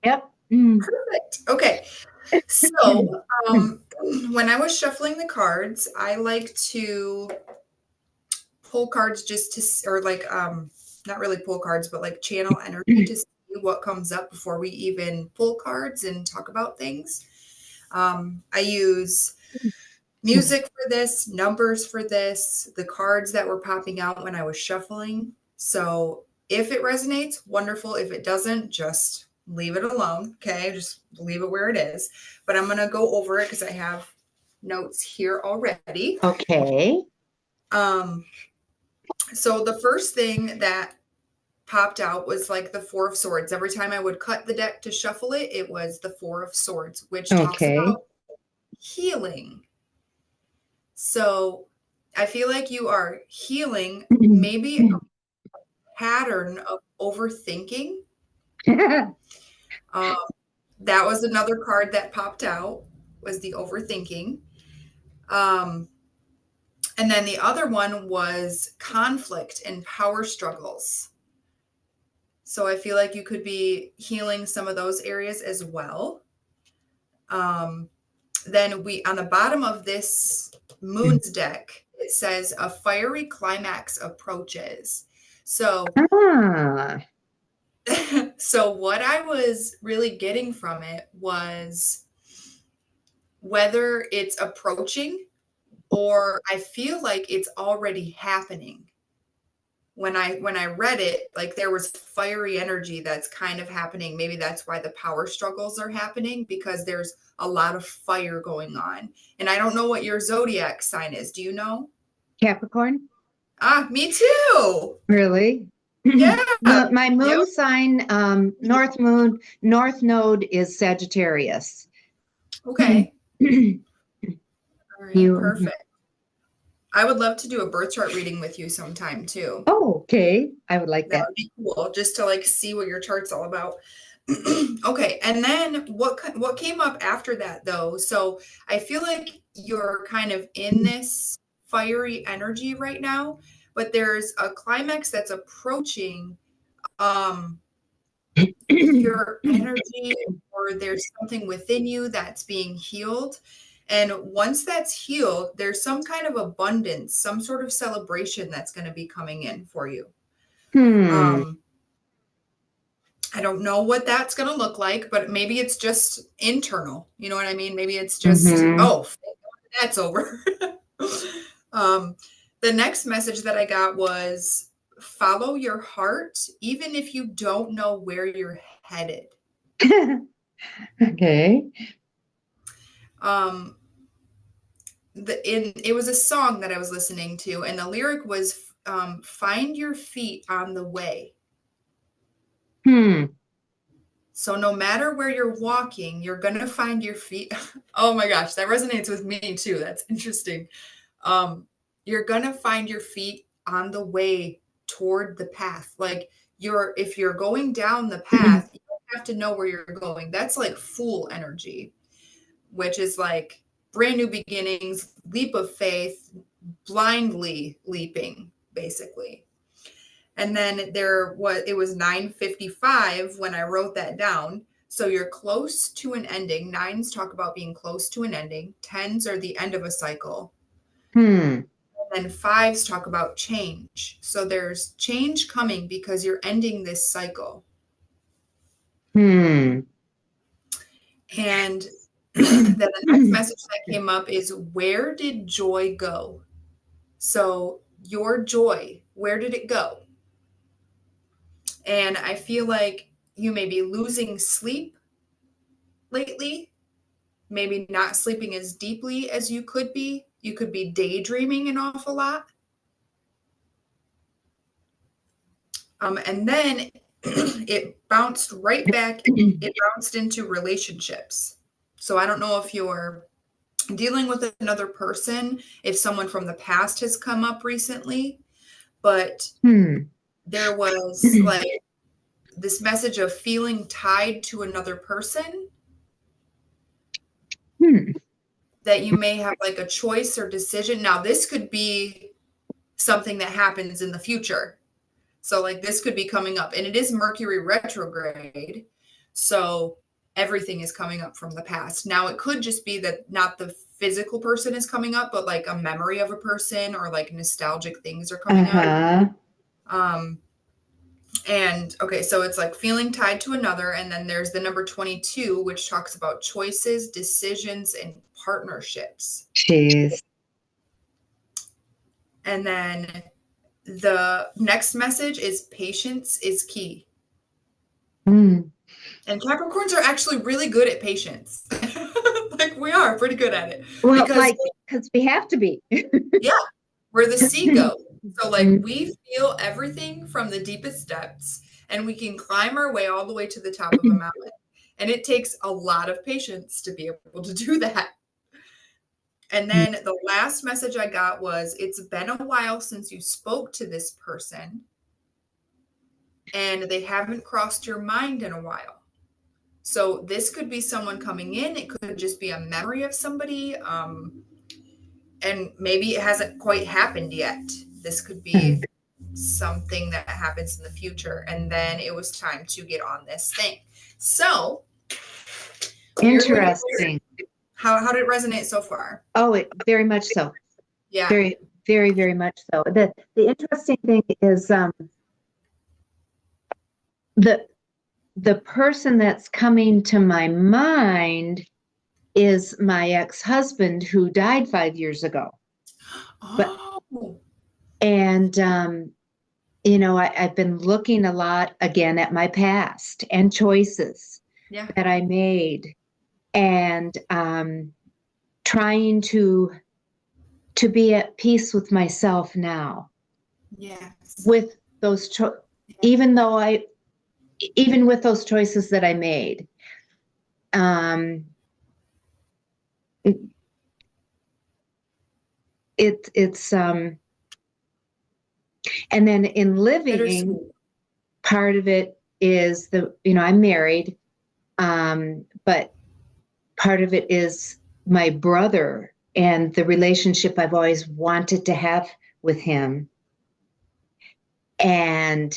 Yep. Mm. Perfect. Okay. So, um, when I was shuffling the cards, I like to pull cards just to, or like, not really pull cards, but like channel energy to see what comes up before we even pull cards and talk about things. I use music for this, numbers for this, the cards that were popping out when I was shuffling. So if it resonates, wonderful. If it doesn't, just leave it alone. Okay. Just leave it where it is. But I'm going to go over it because I have notes here already. Okay. Um, so the first thing that popped out was like the Four of Swords. Every time I would cut the deck to shuffle it, it was the Four of Swords, which talks Okay. about healing. So I feel like you are healing maybe a pattern of overthinking. Um, that was another card that popped out was the overthinking. Um, and then the other one was conflict and power struggles. So I feel like you could be healing some of those areas as well. Um, then we on the bottom of this moon's deck, it says a fiery climax approaches. So Ah. so what I was really getting from it was whether it's approaching or I feel like it's already happening. When I read it, like there was fiery energy that's kind of happening. Maybe that's why the power struggles are happening because there's a lot of fire going on. And I don't know what your zodiac sign is. Do you know? Capricorn? Ah, me too. Really? Yeah. My Yep. moon sign, north node is Sagittarius. Okay. All right. You, Perfect. I would love to do a birth chart reading with you sometime too. oh, okay. I would like That that. would be cool, just to like see what your chart's all about. Okay, and then what came up after that though? So I feel like you're kind of in this fiery energy right now, but there's a climax that's approaching um your energy, or there's something within you that's being healed. And once that's healed, there's some kind of abundance, some sort of celebration that's going to be coming in for you. Hmm. Um, I don't know what that's going to look like, but maybe it's just internal. You know what I mean? Maybe it's just, Mm-hmm. oh, that's over. um, the next message that I got was follow your heart, even if you don't know where you're headed. Okay. Um, it was a song that I was listening to, and the lyric was find your feet on the way. Hmm. So no matter where you're walking, you're gonna find your feet. Oh my gosh, that resonates with me too. That's interesting. Um, you're gonna find your feet on the way toward the path. Like if you're going down the path, you don't have to know where you're going. That's like fool energy, which is like brand new beginnings, leap of faith, blindly leaping, basically. And then it was 9:55 when I wrote that down. So you're close to an ending. Nines talk about being close to an ending. Tens are the end of a cycle. Hmm. And then fives talk about change. So there's change coming because you're ending this cycle. Hmm. And then the next message that came up is where did joy go? So your joy, where did it go? And I feel like you may be losing sleep lately, maybe not sleeping as deeply as you could be. You could be daydreaming an awful lot. And then it bounced right back, it bounced into relationships. So I don't know if you're dealing with another person, if someone from the past has come up recently, but Hmm. there was like this message of feeling tied to another person, Hmm. that you may have like a choice or decision. Now, this could be something that happens in the future. So, like, this could be coming up, and it is Mercury retrograde. So everything is coming up from the past. Now, it could just be that not the physical person is coming up, but like a memory of a person or like nostalgic things are coming up. Uh-huh. Um, and okay, so it's like feeling tied to another. And then there's the number 22, which talks about choices, decisions, and partnerships. Jeez. And then the next message is patience is key. Mm. And Capricorns are actually really good at patience. Like we are pretty good at it Well, because, like, because we have to be. yeah, we're the sea goat. So, like, Mm. we feel everything from the deepest depths and we can climb our way all the way to the top of a mountain. And it takes a lot of patience to be able to do that. And then the last message I got was it's been a while since you spoke to this person and they haven't crossed your mind in a while. So this could be someone coming in. It could just be a memory of somebody. And maybe it hasn't quite happened yet. This could be something that happens in the future. And then it was time to get on this thing. So you're going to Interesting. how did it resonate so far? Oh, it very much so. Yeah. Very, very, very much so. The interesting thing is the the person that's coming to my mind is my ex-husband who died 5 years ago. But Oh, and I've been looking a lot again at my past and choices yeah. that I made, and trying to be at peace with myself now Yes. with those even though even with those choices that I made. Um, it, it's and then in living, Bittersweet. part of it is I'm married, but part of it is my brother and the relationship I've always wanted to have with him and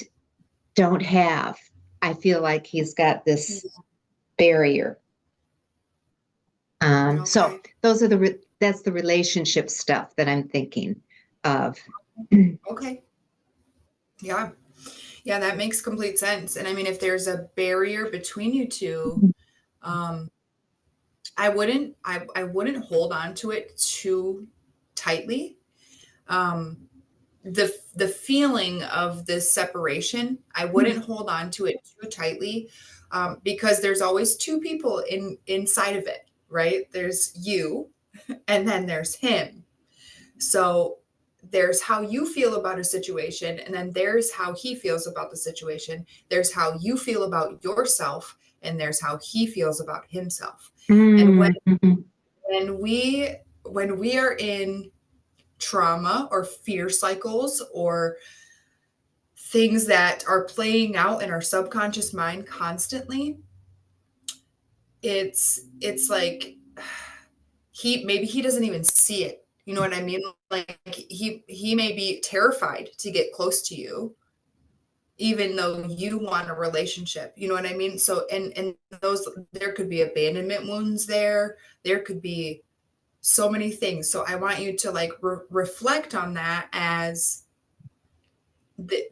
don't have. I feel like he's got this barrier. So Okay. those are that's the relationship stuff that I'm thinking of. Okay. Yeah. Yeah, that makes complete sense. And I mean, if there's a barrier between you two, um, I wouldn't hold on to it too tightly. Um, the feeling of this separation, I wouldn't hold on to it too tightly, because there's always two people inside of it, right? There's you, and then there's him. So there's how you feel about a situation, and then there's how he feels about the situation. There's how you feel about yourself, and there's how he feels about himself. And Mm-hmm. when we are in trauma or fear cycles or things that are playing out in our subconscious mind constantly, it's like he doesn't even see it. You know what I mean? Like he may be terrified to get close to you even though you want a relationship. You know what I mean? So and those, there could be abandonment wounds there. There could be so many things. So I want you to like reflect on that as the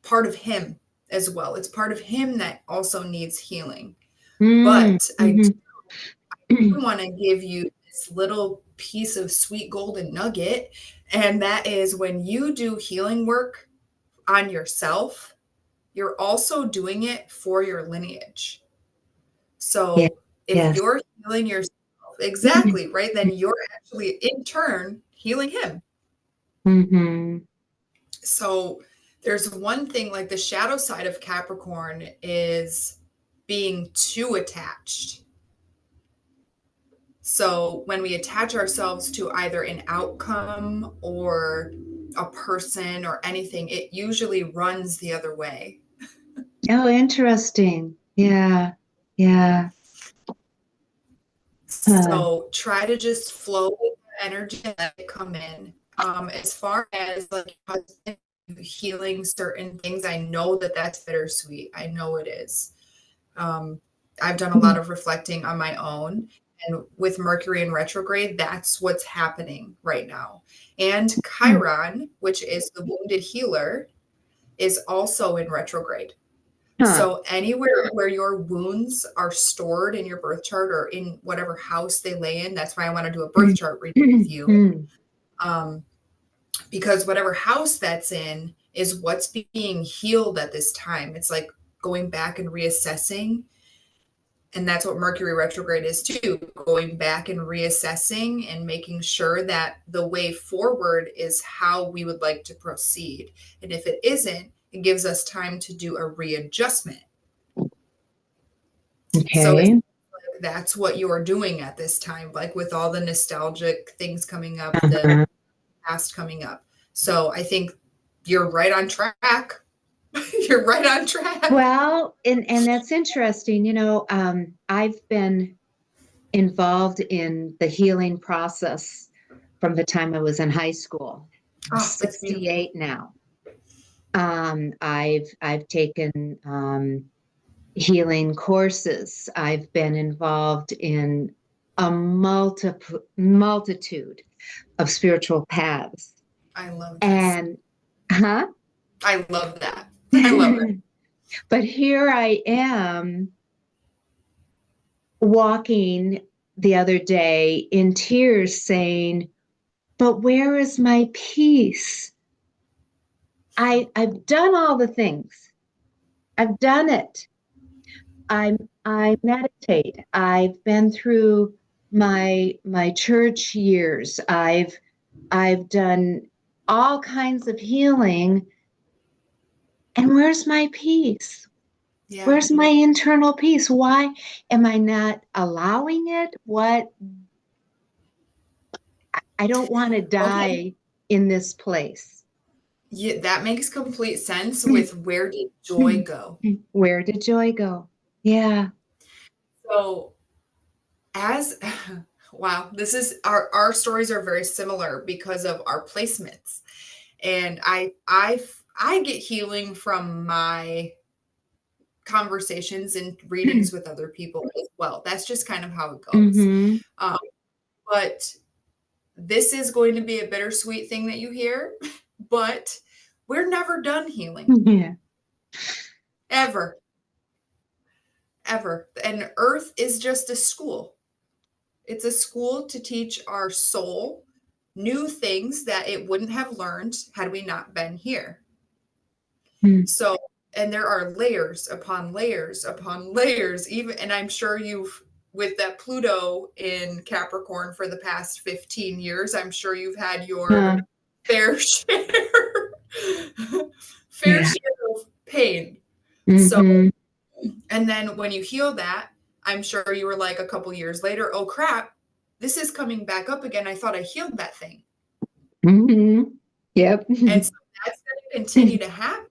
part of him as well. It's part of him that also needs healing. But I Mm-hmm. do want to give you this little piece of sweet golden nugget, and that is when you do healing work on yourself, you're also doing it for your lineage. Yeah. So if Yes. you're healing yourself, exactly, right, then you're actually in turn healing him. Mm-hmm. So there's one thing, like the shadow side of Capricorn is being too attached. So when we attach ourselves to either an outcome or a person or anything, it usually runs the other way. Oh, interesting. Yeah. Yeah. Huh. So try to just flow with the energy and let it come in. As far as like healing certain things, I know that that's bittersweet. I know it is. Um, I've done a lot of reflecting on my own. And with Mercury in retrograde, that's what's happening right now. And Chiron, which is the wounded healer, is also in retrograde. Huh. So anywhere where your wounds are stored in your birth chart or in whatever house they lay in, that's why I want to do a birth chart reading with you. Um, because whatever house that's in is what's being healed at this time. It's like going back and reassessing. And that's what Mercury retrograde is too, going back and reassessing and making sure that the way forward is how we would like to proceed. And if it isn't, it gives us time to do a readjustment. So it's Okay. like that's what you're doing at this time, like with all the nostalgic things coming up, the Uh-huh. past coming up. So I think you're right on track. You're right on track. Well, and that's interesting. I've been involved in the healing process from the time I was in high school. I'm Oh, that's beautiful. 68 now. I've taken healing courses. I've been involved in a multitude of spiritual paths. I love this. And, huh? I love that. I love it. But here I am walking the other day in tears saying, but where is my peace? I've done all the things. I've done it. I meditate. I've been through my church years. I've done all kinds of healing. And where's my peace? Yeah. Where's my internal peace? Why am I not allowing it? I don't want to Okay. die in this place. Yeah, that makes complete sense with where did joy go? Where did joy go? Yeah. So as wow, this is our stories are very similar because of our placements. And I get healing from my conversations and readings with other people as well. That's just kind of how it goes. Mm-hmm. Um, but this is going to be a bittersweet thing that you hear, but we're never done healing, Yeah. ever, ever. And Earth is just a school. It's a school to teach our soul new things that it wouldn't have learned had we not been here. So, and there are layers upon layers upon layers, even, and I'm sure you've, with that Pluto in Capricorn for the past 15 years, I'm sure you've had your Uh, fair share, fair yeah. share of pain. So, Mm-hmm. and then when you heal that, I'm sure you were like a couple years later, oh crap, this is coming back up again. I thought I healed that thing. Mm-hmm. Yep. And so that's going to continue to happen.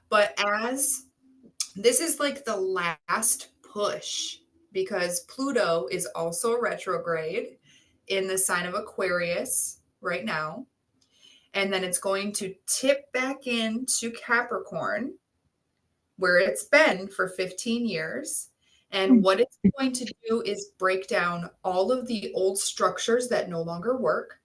But as this is like the last push because Pluto is also retrograde in the sign of Aquarius right now. And then it's going to tip back into Capricorn, where it's been for 15 years. And what it's going to do is break down all of the old structures that no longer work.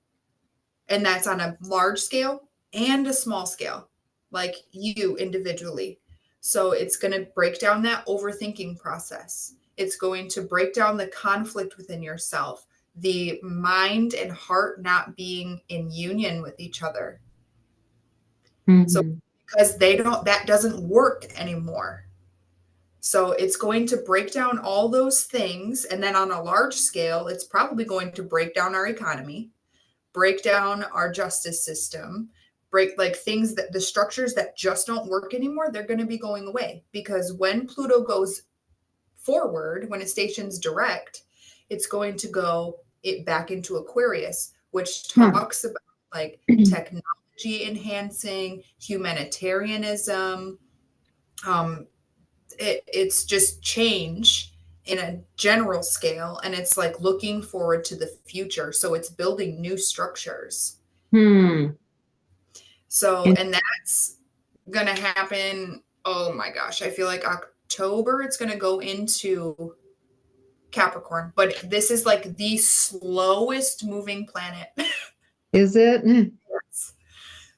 And that's on a large scale and a small scale, like you individually. So it's going to break down that overthinking process. It's going to break down the conflict within yourself, the mind and heart not being in union with each other. So Mm-hmm. because that doesn't work anymore. So it's going to break down all those things. And then on a large scale, it's probably going to break down our economy, break down our justice system, break like things that the structures that just don't work anymore, they're going to be going away because when Pluto goes forward, when it stations direct, it's going to go it back into Aquarius, which Huh. talks about like technology enhancing, humanitarianism. It's just change in a general scale, and it's like looking forward to the future. So it's building new structures. Hmm. So, And and that's going to happen. Oh my gosh. I feel like October, it's going to go into Capricorn, but this is like the slowest moving planet. Is it?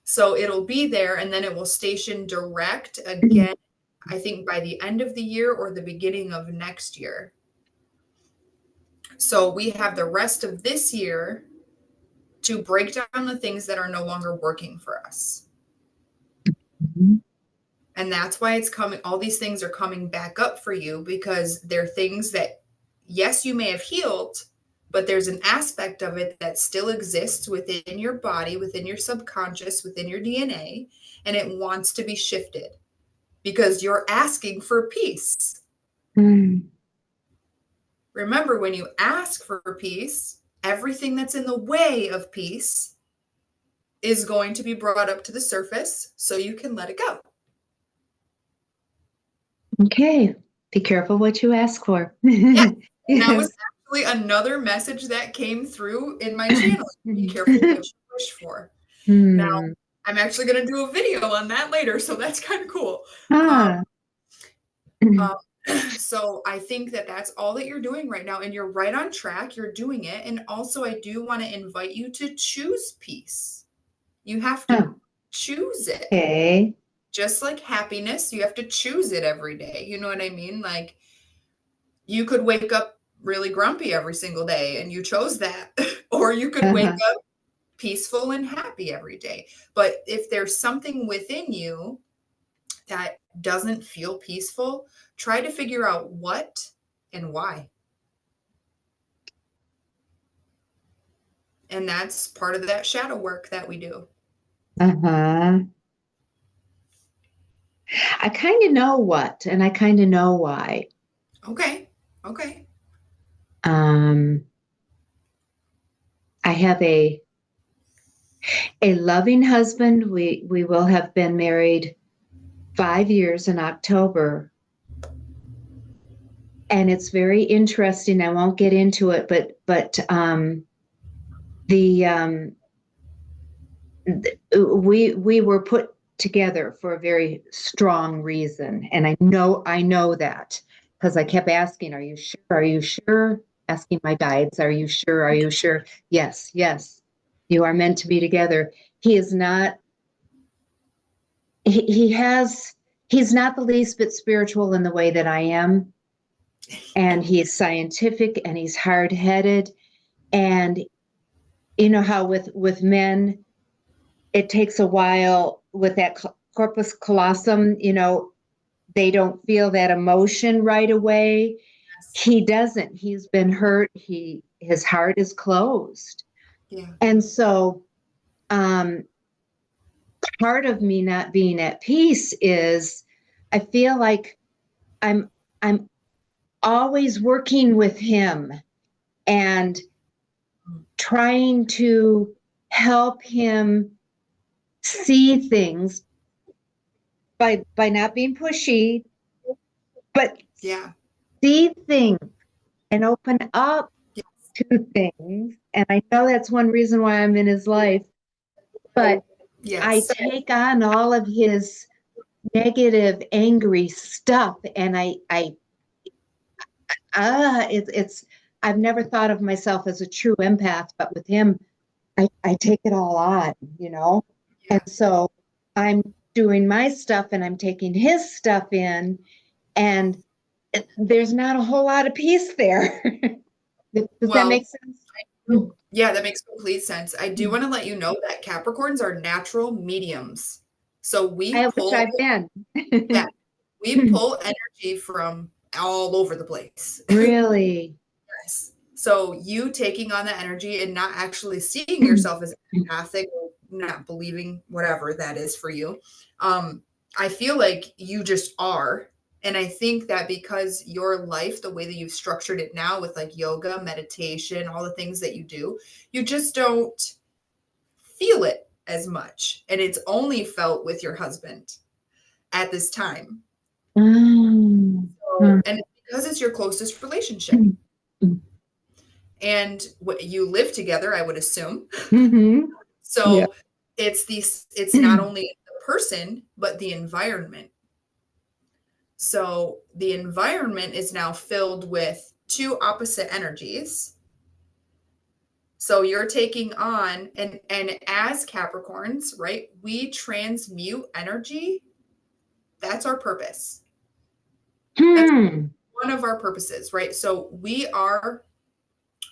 So it'll be there and then it will station direct again, I think by the end of the year or the beginning of next year. So we have the rest of this year to break down the things that are no longer working for us. Mm-hmm. And that's why it's coming, all these things are coming back up for you, because they're things that, yes, you may have healed, but there's an aspect of it that still exists within your body, within your subconscious, within your DNA, and it wants to be shifted because you're asking for peace. Mm. Remember, when you ask for peace, everything that's in the way of peace is going to be brought up to the surface so you can let it go. Okay. Be careful what you ask for. Yeah. Yes. That was actually another message that came through in my channel. Be careful what you wish for. Now, I'm actually going to do a video on that later, so that's kind of cool. So I think that that's all that you're doing right now, and you're right on track. You're doing it. And also, I do want to invite you to choose peace. You have to choose it. Okay. Just like happiness, you have to choose it every day. You know what I mean? Like, you could wake up really grumpy every single day and you chose that, or you could wake up peaceful and happy every day. But if there's something within you that doesn't feel peaceful, try to figure out what and why. And that's part of that shadow work that we do. I kind of know what, and I kind of know why. Okay. Okay. I have a loving husband. We will have been married 5 years in October. And it's very interesting. I won't get into it, but we were put together for a very strong reason, and I know that because I kept asking, "Are you sure? Are you sure?" Asking my guides, "Are you sure? Are you sure?" Yes, yes, you are meant to be together. He is not. He's not the least bit spiritual in the way that I am, and he's scientific and he's hard-headed, and you know how with men it takes a while with that corpus callosum, they don't feel that emotion right away. He doesn't. He's been hurt. His heart is closed. Yeah. And so part of me not being at peace is I feel like I'm always working with him and trying to help him see things by not being pushy, but see things and open up to things. And I know that's one reason why I'm in his life, but I take on all of his negative, angry stuff, and I've never thought of myself as a true empath, but with him, I take it all on, and so I'm doing my stuff and I'm taking his stuff in, and there's not a whole lot of peace there. Does that make sense? Yeah, that makes complete sense. I do want to let you know that Capricorns are natural mediums. So we pull energy from all over the place. Really? Yes. So you taking on that energy and not actually seeing yourself as empathic, or not believing whatever that is for you. I feel like you just are. And I think that because your life, the way that you've structured it now with like yoga, meditation, all the things that you do, you just don't feel it as much. And it's only felt with your husband at this time. And because it's your closest relationship. And you live together, I would assume. So it's not only the person, but the environment. So the environment is now filled with two opposite energies. So you're taking on, and as Capricorns, right, we transmute energy. That's our purpose. That's one of our purposes, right? So we are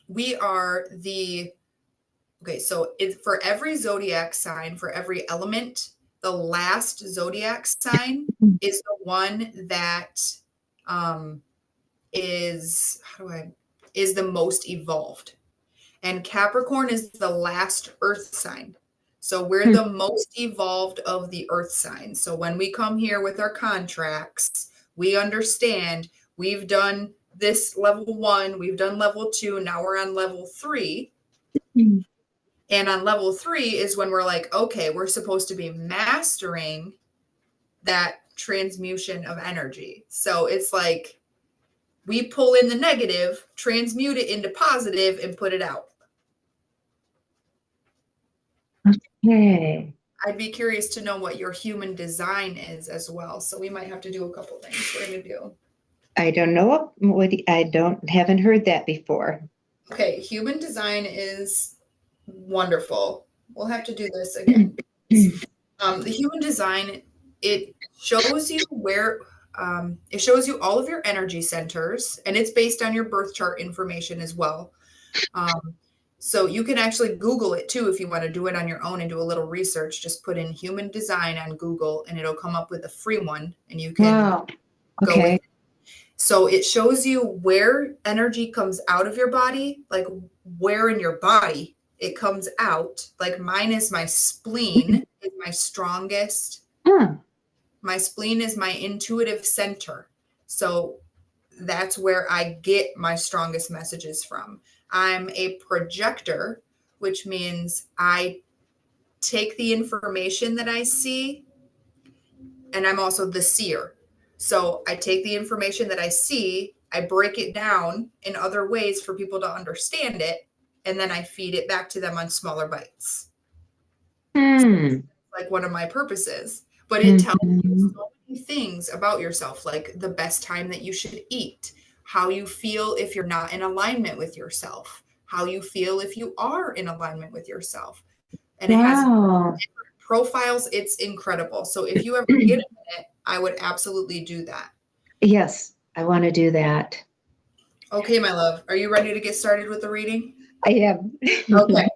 the, okay, so for every zodiac sign, for every element, the last zodiac sign is the one that um, is the most evolved. And Capricorn is the last earth sign. So we're the most evolved of the earth signs. So when we come here with our contracts, we understand we've done this level 1, we've done level 2, now we're on level 3. And on level 3 is when we're like, okay, we're supposed to be mastering that transmutation of energy. So it's like we pull in the negative, transmute it into positive, and put it out. Okay. I'd be curious to know what your human design is as well. So we might have to do a couple things we're going to do. I don't know what haven't heard that before. Okay, human design is wonderful. We'll have to do this again. The human design, it shows you where it shows you all of your energy centers, and it's based on your birth chart information as well. So you can actually Google it too if you want to do it on your own and do a little research. Just put in human design on Google and it'll come up with a free one and you can go with it. So it shows you where energy comes out of your body, like where in your body it comes out. Like mine is my spleen is my strongest. My spleen is my intuitive center. So that's where I get my strongest messages from. I'm a projector, which means I take the information that I see, and I'm also the seer. So I take the information that I see, I break it down in other ways for people to understand it, and then I feed it back to them on smaller bites. So like one of my purposes. But it tells you so many things about yourself, like the best time that you should eat, how you feel if you're not in alignment with yourself, how you feel if you are in alignment with yourself. And it has different profiles. It's incredible. So if you ever get a minute, I would absolutely do that. Yes, I want to do that. Okay, my love. Are you ready to get started with the reading? I am. Okay.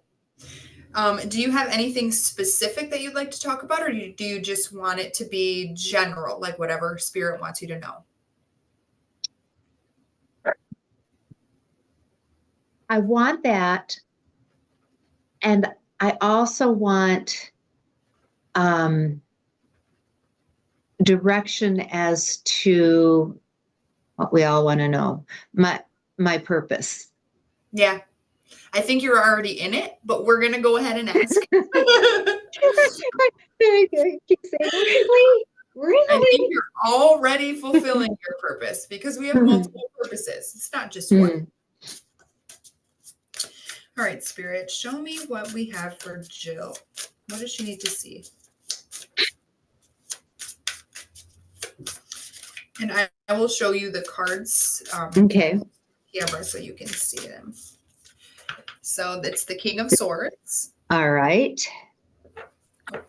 Do you have anything specific that you'd like to talk about, or do you just want it to be general, like whatever spirit wants you to know? I want that. And I also want direction as to what we all want to know, my purpose. Yeah. I think you're already in it, but we're going to go ahead and ask. Really? I think you're already fulfilling your purpose because we have multiple purposes. It's not just one. All right, Spirit, show me what we have for Jill. What does she need to see? And I will show you the cards. Okay. Camera so you can see them. So that's the King of Swords. All right. There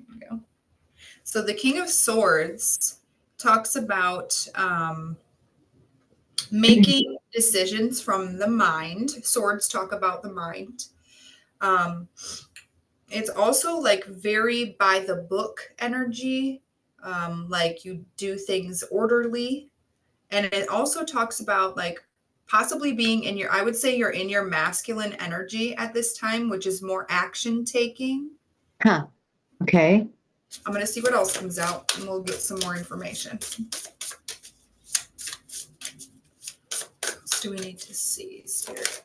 we go. So the King of Swords talks about making decisions from the mind. Swords talk about the mind. It's also like very by the book energy, like you do things orderly. And it also talks about like possibly being in your, I would say you're in your masculine energy at this time, which is more action taking. Huh. Okay. I'm going to see what else comes out and we'll get some more information. What else do we need to see, Spirit?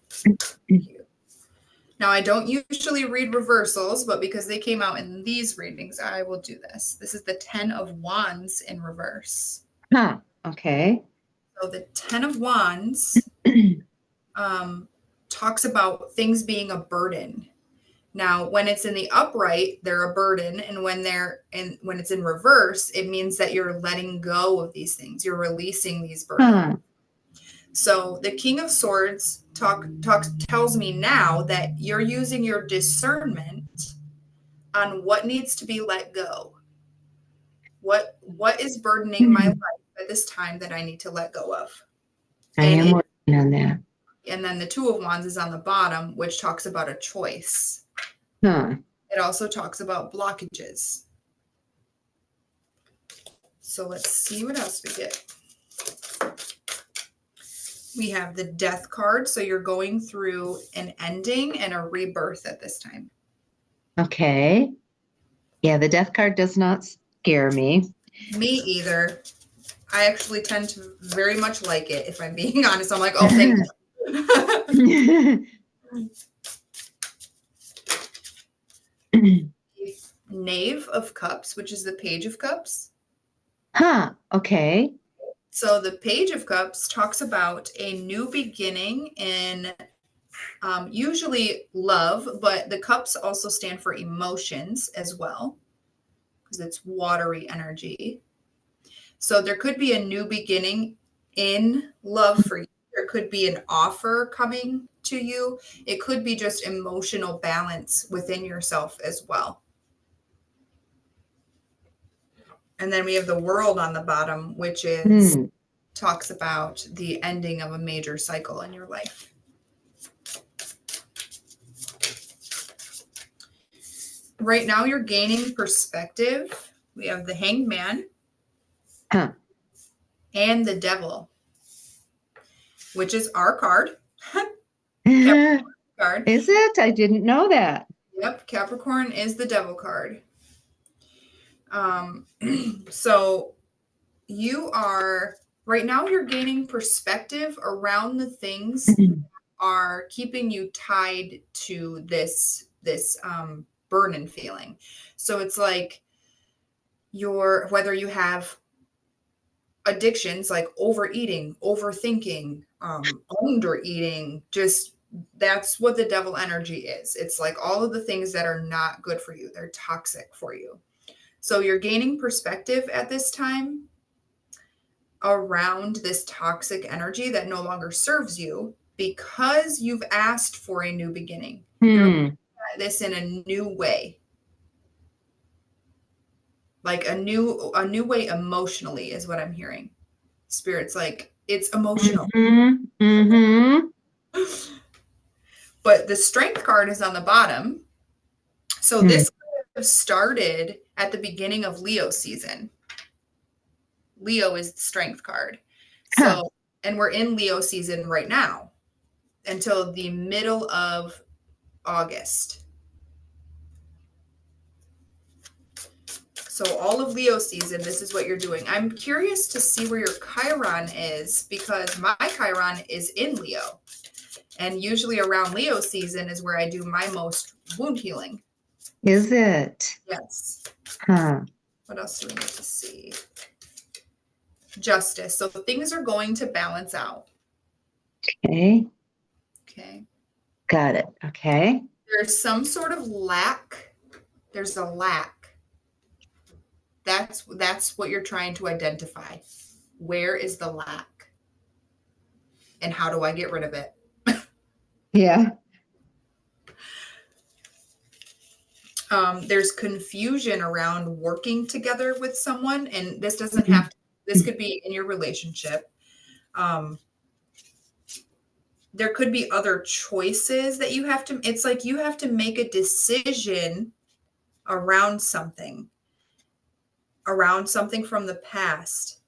Now, I don't usually read reversals, but because they came out in these readings, I will do this. This is the 10 of Wands in reverse. Huh. Okay. So the 10 of Wands talks about things being a burden. Now, when it's in the upright, they're a burden, and when it's in reverse, it means that you're letting go of these things. You're releasing these burdens. Huh. So the King of Swords tells me now that you're using your discernment on what needs to be let go. What is burdening my life at this time that I need to let go of? I am working on that. And then the Two of Wands is on the bottom, which talks about a choice. Huh. It also talks about blockages. So let's see what else we get. We have the Death card. So you're going through an ending and a rebirth at this time. Okay. Yeah, the Death card does not scare me. Me either. I actually tend to very much like it, if I'm being honest. I'm like, oh, thank you. Knave of Cups, which is the Page of Cups. Huh. Okay. So the Page of Cups talks about a new beginning in usually love, but the cups also stand for emotions as well, because it's watery energy. So there could be a new beginning in love for you. There could be an offer coming to you. It could be just emotional balance within yourself as well. And then we have the World on the bottom, which is talks about the ending of a major cycle in your life. Right now, you're gaining perspective. We have the Hanged Man and the Devil, which is our card. Card. Is it? I didn't know that. Yep, Capricorn is the Devil card. So you are right now, you're gaining perspective around the things that are keeping you tied to this burden feeling. So it's like whether you have addictions like overeating, overthinking, undereating, just that's what the devil energy is. It's like all of the things that are not good for you. They're toxic for you. So you're gaining perspective at this time around this toxic energy that no longer serves you because you've asked for a new beginning. You're looking at this in a new way. Like a new way emotionally is what I'm hearing. Spirit's like, it's emotional. But the Strength card is on the bottom. So this started at the beginning of Leo season. Leo is the Strength card. So, and we're in Leo season right now until the middle of August. So all of Leo season, this is what you're doing. I'm curious to see where your Chiron is because my Chiron is in Leo. And usually around Leo season is where I do my most wound healing. Is it? Yes. Huh. What else do we need to see? Justice. So things are going to balance out. Okay. Okay. Got it. Okay. There's some sort of lack. There's a lack. That's what you're trying to identify. Where is the lack? And how do I get rid of it? Yeah. There's confusion around working together with someone, and this doesn't have to, this could be in your relationship. There could be other choices that you have to, it's like you have to make a decision around something from the past.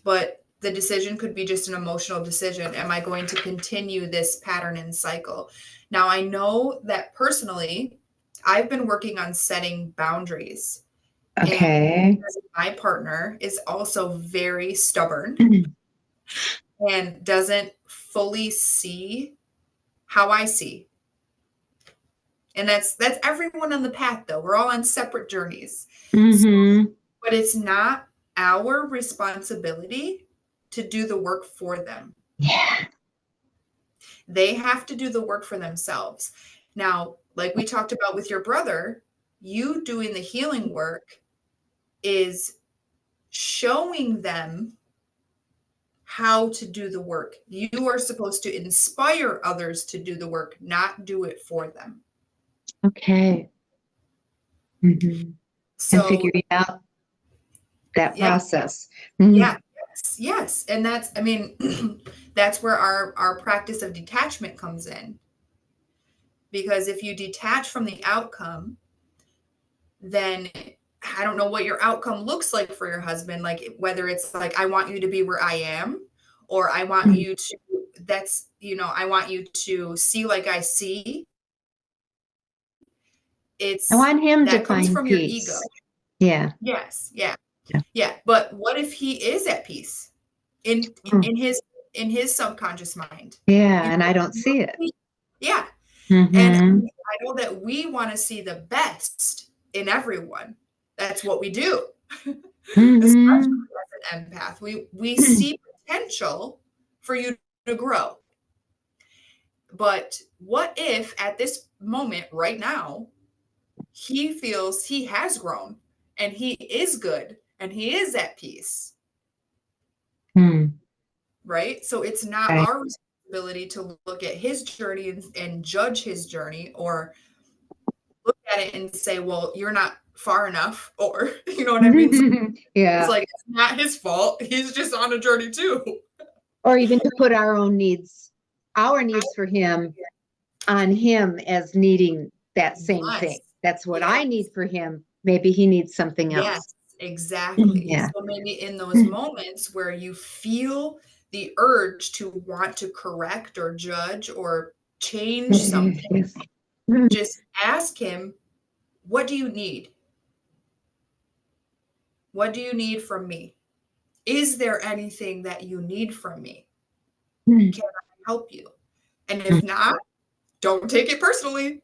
But the decision could be just an emotional decision. Am I going to continue this pattern and cycle? Now, I know that personally, I've been working on setting boundaries. Okay. And my partner is also very stubborn and doesn't fully see how I see. And that's everyone on the path, though. We're all on separate journeys. So, but it's not our responsibility to do the work for them. Yeah. They have to do the work for themselves. Now, like we talked about with your brother, you doing the healing work is showing them how to do the work. You are supposed to inspire others to do the work, not do it for them. Okay. Mm-hmm. And So, figuring out that yeah, process. yeah, Mm-hmm. yes. And that's, I mean, that's where our practice of detachment comes in. Because if you detach from the outcome, then I don't know what your outcome looks like for your husband. Like whether it's like, I want you to be where I am, or I want you to, that's, I want you to see like I see. I It's want him to that comes find from your ego. peace. Yeah. Yes. Yeah. Yeah. Yeah. But what if he is at peace in Mm. in his in his subconscious mind? Yeah. You And I don't see it. know, yeah. And Mm-hmm. I know that we want to see the best in everyone. That's what we do. Mm-hmm. Especially as an empath. We see potential for you to grow. But what if at this moment right now he feels he has grown and he is good and he is at peace, Mm. right? So it's not Right. our responsibility to look at his journey and judge his journey, or look at it and say, well, you're not far enough, or you know what I mean? So it's Yeah. like it's not his fault. He's just on a journey too. Or even to put our needs for him on him as needing that same thing. Yes. That's what Yes. I need for him. Maybe he needs something else. Yes, exactly. Yeah. So maybe in those moments where you feel the urge to want to correct or judge or change something, Yes. just ask him, what do you need? What do you need from me? Is there anything that you need from me? Can I help you? And if not, don't take it personally.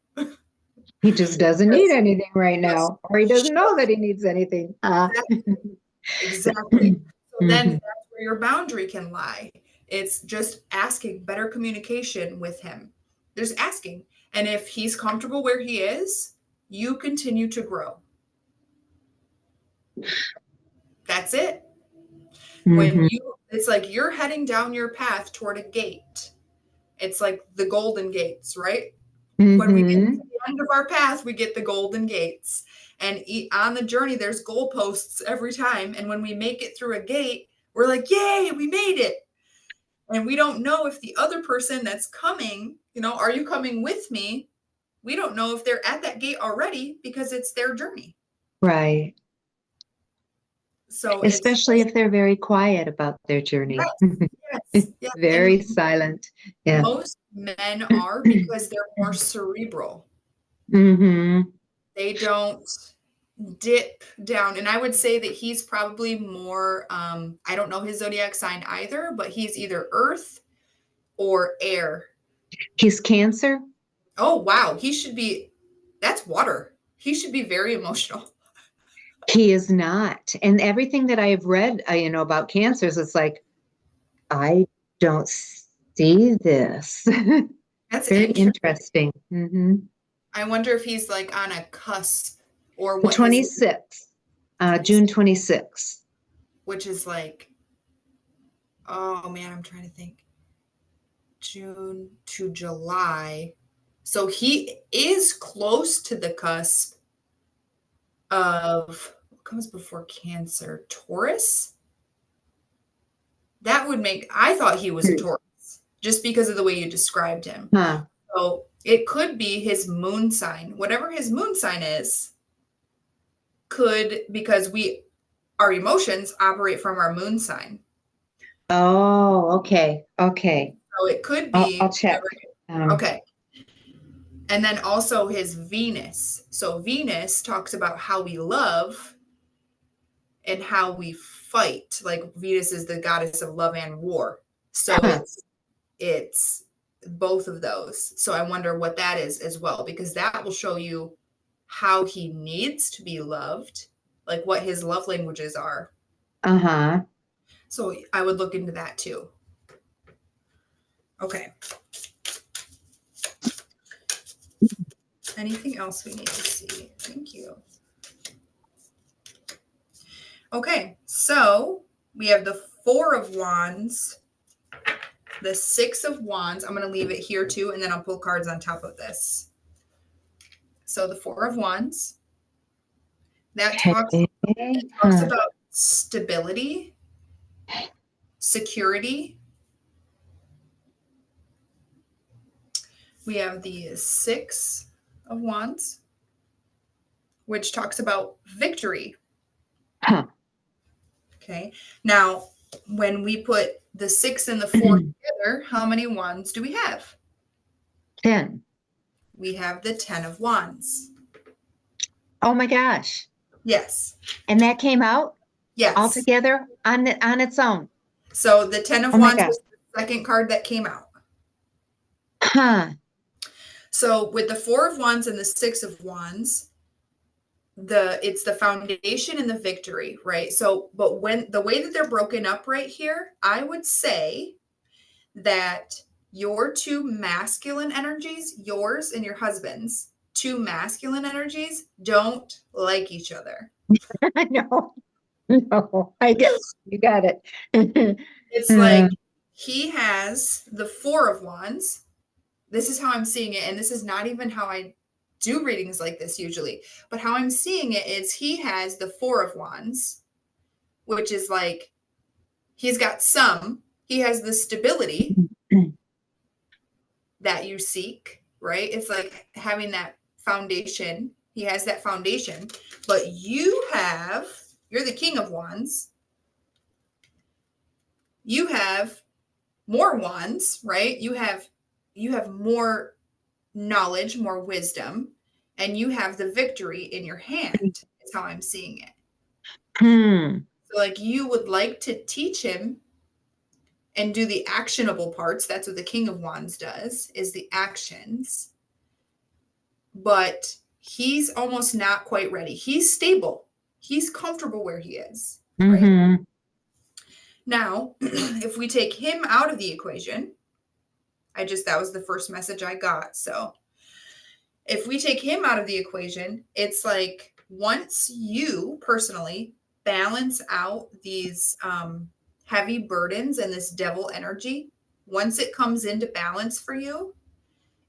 He just doesn't need anything right Just now, or he doesn't know that he needs anything. exactly. So then Mhm. that's where your boundary can lie. It's just asking better communication with him. There's asking. And if he's comfortable where he is, you continue to grow. That's it. Mhm. It's like you're heading down your path toward a gate. It's like the golden gates, right? When we get to Mhm. the end of our path, we get the golden gates. And on the journey, there's goalposts every time. And when we make it through a gate, we're like, yay, we made it. And we don't know if the other person that's coming, are you coming with me? We don't know if they're at that gate already because it's their journey. Right. So it's Especially if they're very quiet about their journey. yes, yes, yes. And Very silent. Yeah. most men are because they're more cerebral. Mhm. They don't dip down. And I would say that he's probably more, I don't know his zodiac sign either, but he's either earth or air. He's Cancer. Oh, wow. That's water. He should be very emotional. He is not. And everything that I've read, about cancers, it's like, I don't see this. That's Very interesting. interesting. Hmm. I wonder if he's like on a cusp or The what his 26th, 26, June 26th. which is like, oh man, I'm trying to think. June to July. So he is close to the cusp of what comes before Cancer? Taurus? That would make, I thought he was a Taurus just because of the way you described him. Huh. So it could be his moon sign. Whatever his moon sign is, because our emotions operate from our moon sign. Oh, okay. Okay. So it could I'll be check. okay. And then also his Venus. So Venus talks about how we love and how we fight. Like Venus is the goddess of love and war. So Huh. it's both of those. So I wonder what that is as well, because that will show you how he needs to be loved, like what his love languages are. Uh-huh. So I would look into that too. Okay. Anything else we need to see? Thank you. Okay, so we have the Four of Wands, the Six of Wands. I'm going to leave it here too, and then I'll pull cards on top of this. So the Four of Wands, that talks about stability, security. We have the Six of Wands, which talks about victory. Huh. Okay. Now, when we put the 6 and the 4 together, how many wands do we have? 10. We have the 10 of wands. Oh my gosh. Yes. And that came out? Yes. All together on its own. So the 10 of wands was the second card that came out. Huh. So with the 4 of wands and the 6 of wands, it's the foundation and the victory, right? So, but when the way that they're broken up right here, I would say that your two masculine energies, yours and your husband's two masculine energies, don't like each other. No, I guess you got it. It's like he has the 4 of wands. This is how I'm seeing it, and this is not even how I do readings like this usually, but how I'm seeing it is he has the 4 of wands, which is like he has the stability that you seek, right? It's like having that foundation. He has that foundation, but you're the King of Wands. You have more wands, right? You have more knowledge, more wisdom, and you have the victory in your hand. Is how I'm seeing it. So like you would like to teach him and do the actionable parts. That's what the King of Wands does, is the actions. But he's almost not quite ready. He's stable. He's comfortable where he is. Right? Now, if we take him out of the equation, that was the first message I got. So if we take him out of the equation, it's like once you personally balance out these heavy burdens and this devil energy, once it comes into balance for you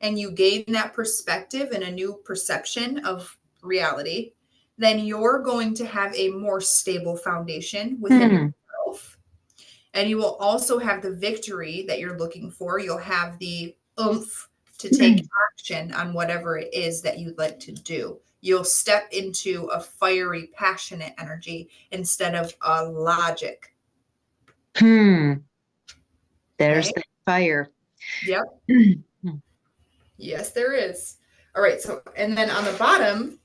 and you gain that perspective and a new perception of reality, then you're going to have a more stable foundation within yourself. And you will also have the victory that you're looking for. You'll have the oomph to take action on whatever it is that you'd like to do. You'll step into a fiery, passionate energy instead of a logic. There's the fire. Yep. Yes, there is. All right. So, and then on the bottom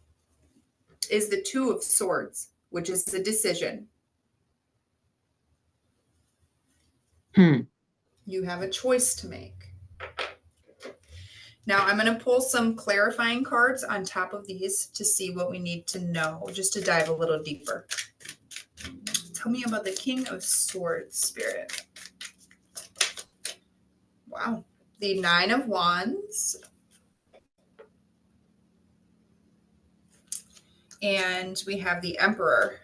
is the Two of Swords, which is the decision. You have a choice to make. Now I'm going to pull some clarifying cards on top of these to see what we need to know, just to dive a little deeper. Tell me about the King of Swords, Spirit. Wow. The Nine of Wands. And we have the Emperor.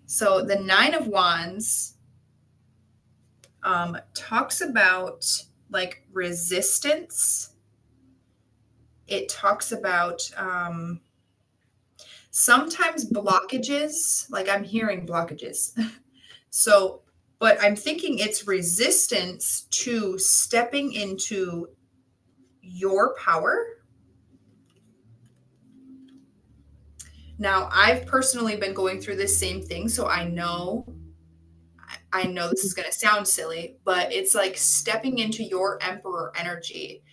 So the Nine of Wands talks about like resistance. It talks about sometimes blockages, like I'm hearing blockages. So, but I'm thinking it's resistance to stepping into your power. Now, I've personally been going through this same thing, so I know this is going to sound silly, but it's like stepping into your emperor energy.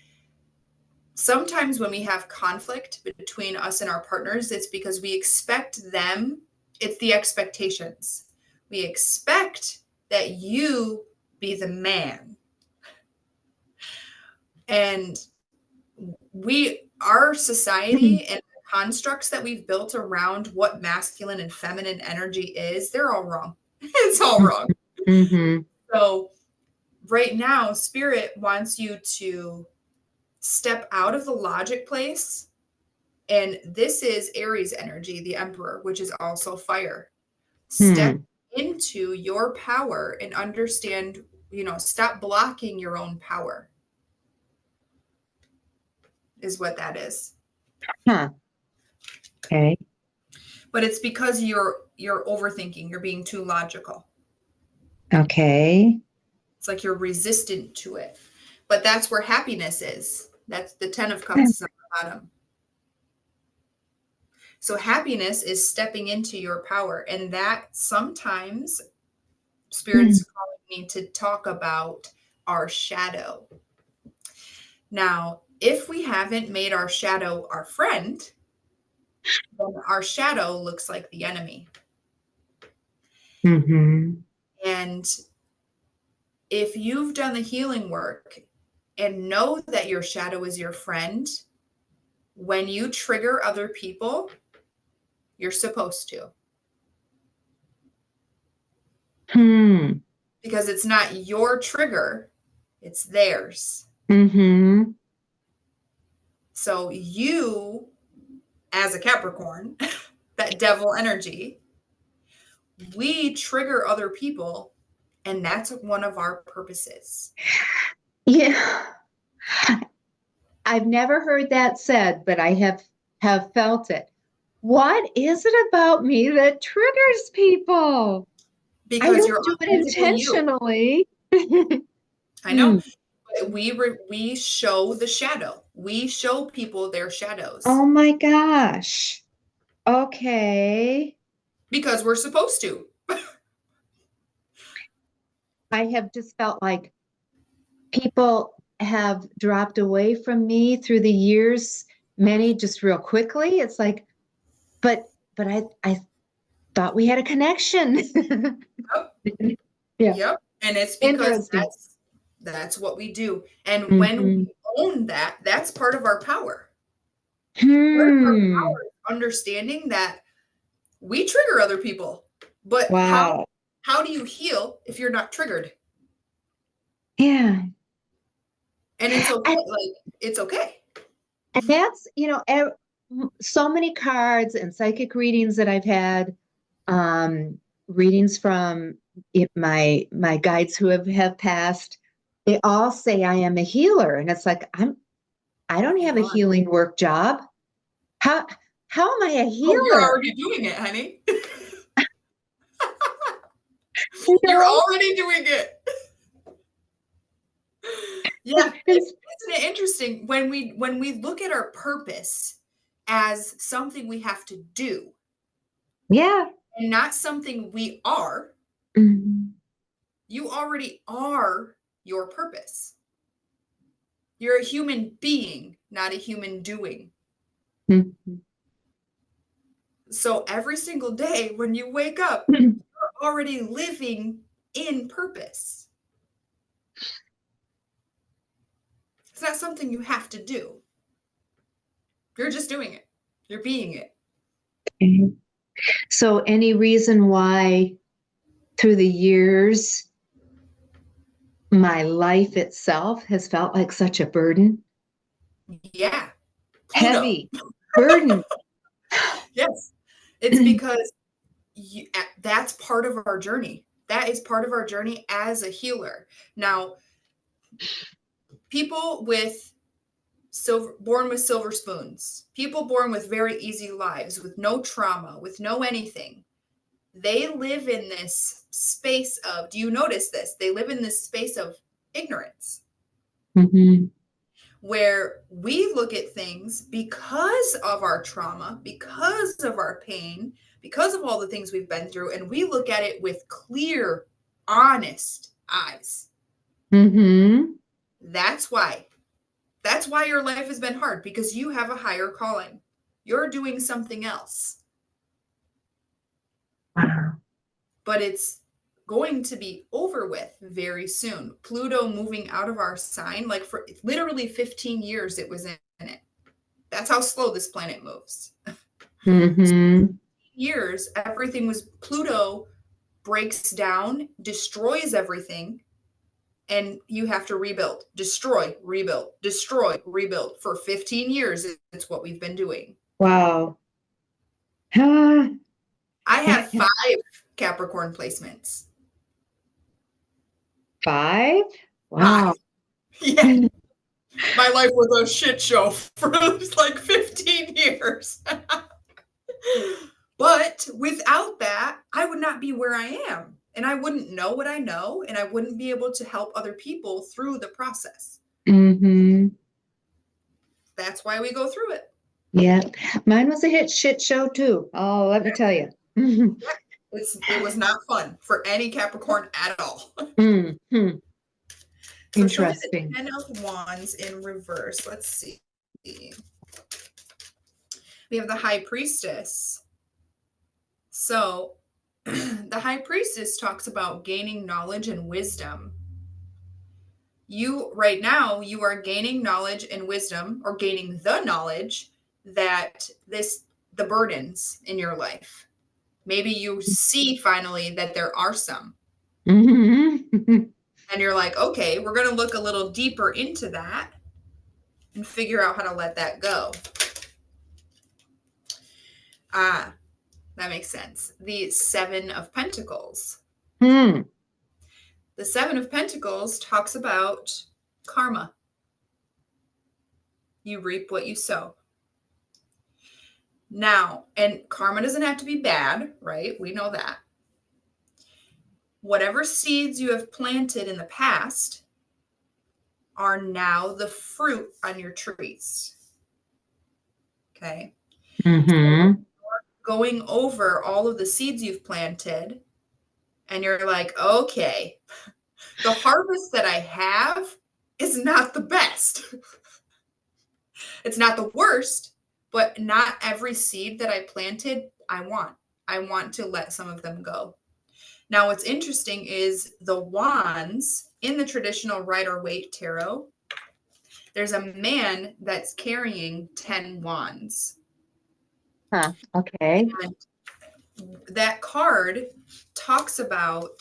Sometimes when we have conflict between us and our partners, it's because we expect them, it's the expectations. We expect that you be the man. And our society and the constructs that we've built around what masculine and feminine energy is, they're all wrong. It's all wrong. So right now, Spirit wants you to step out of the logic place. And this is Aries energy, the Emperor, which is also fire. Step into your power and understand, stop blocking your own power is what that is. Huh. Okay. But it's because you're overthinking, you're being too logical. Okay. It's like you're resistant to it. But that's where happiness is. That's the 10 of Cups is on the bottom. So happiness is stepping into your power. And that sometimes Spirit's calling me to talk about our shadow. Now, if we haven't made our shadow our friend, then our shadow looks like the enemy. Mm-hmm. And if you've done the healing work and know that your shadow is your friend, when you trigger other people, you're supposed to. Because it's not your trigger, it's theirs. Mm-hmm. So you, as a Capricorn, that devil energy, we trigger other people, and that's one of our purposes. Yeah. I've never heard that said, but I have felt it. What is it about me that triggers people? Because I you're don't do it authentically you. intentionally. I know. But we show the shadow. We show people their shadows. Oh my gosh. Okay. Because we're supposed to. I have just felt like people have dropped away from me through the years, many just real quickly. It's like, but I thought we had a connection. Yep. Yeah. Yep. And it's because Interesting. that's what we do. And when we own that, that's part of our power. Part of our power is understanding that we trigger other people. But Wow. how do you heal if you're not triggered? Yeah. And it's okay. It's okay. And that's, so many cards and psychic readings that I've had, readings from my guides who have passed, they all say I am a healer. And it's like, I don't have a healing work job. How am I a Oh, you're healer? already doing it, honey. You You're know? already doing it. Yeah, isn't it interesting when we look at our purpose as something we have to do, Yeah. and not something we are? You already are your purpose. You're a human being, not a human doing. So every single day when you wake up, you're already living in purpose. It's not something you have to do. You're just doing it. You're being it. Okay. So any reason why through the years my life itself has felt like such a burden? Yeah. Pluto. Heavy burden. Yes. It's because that's part of our journey. That is part of our journey as a healer. Now, people born with silver spoons, people born with very easy lives, with no trauma, with no anything, they live in this space of, do you notice this? They live in this space of ignorance. Where we look at things because of our trauma, because of our pain, because of all the things we've been through, and we look at it with clear, honest eyes. That's why your life has been hard, because you have a higher calling. You're doing something else. Wow. But it's going to be over with very soon. Pluto moving out of our sign, like for literally 15 years it was in it. That's how slow this planet moves. Years, everything was, Pluto breaks down, destroys everything, and you have to rebuild, destroy, rebuild. For 15 years, it's what we've been doing. Wow. I have 5 Capricorn placements. 5? Wow. 5. Yeah. My life was a shit show for like 15 years. But without that, I would not be where I am. And I wouldn't know what I know, and I wouldn't be able to help other people through the process. Mm-hmm. That's why we go through it. Yeah. Mine was a shit show too. Oh, let me tell you. It was not fun for any Capricorn at all. Mm-hmm. So show me the Interesting. 10 of Wands in reverse. Let's see. We have the High Priestess. So the High Priestess talks about gaining knowledge and wisdom. Right now, you are gaining knowledge and wisdom, or gaining the knowledge that the burdens in your life. Maybe you see finally that there are some. Mm-hmm. And you're like, okay, we're going to look a little deeper into that and figure out how to let that go. Ah, that makes sense. The 7 of Pentacles. Hmm. The 7 of Pentacles talks about karma. You reap what you sow. Now, and karma doesn't have to be bad, right? We know that. Whatever seeds you have planted in the past are now the fruit on your trees. Okay. Mm-hmm. So going over all of the seeds you've planted, and you're like, okay, the harvest that I have is not the best. It's not the worst, but not every seed that I planted, I want. I want to let some of them go. Now, what's interesting is the wands in the traditional Rider-Waite tarot, there's a man that's carrying 10 wands. Huh. Okay. And that card talks about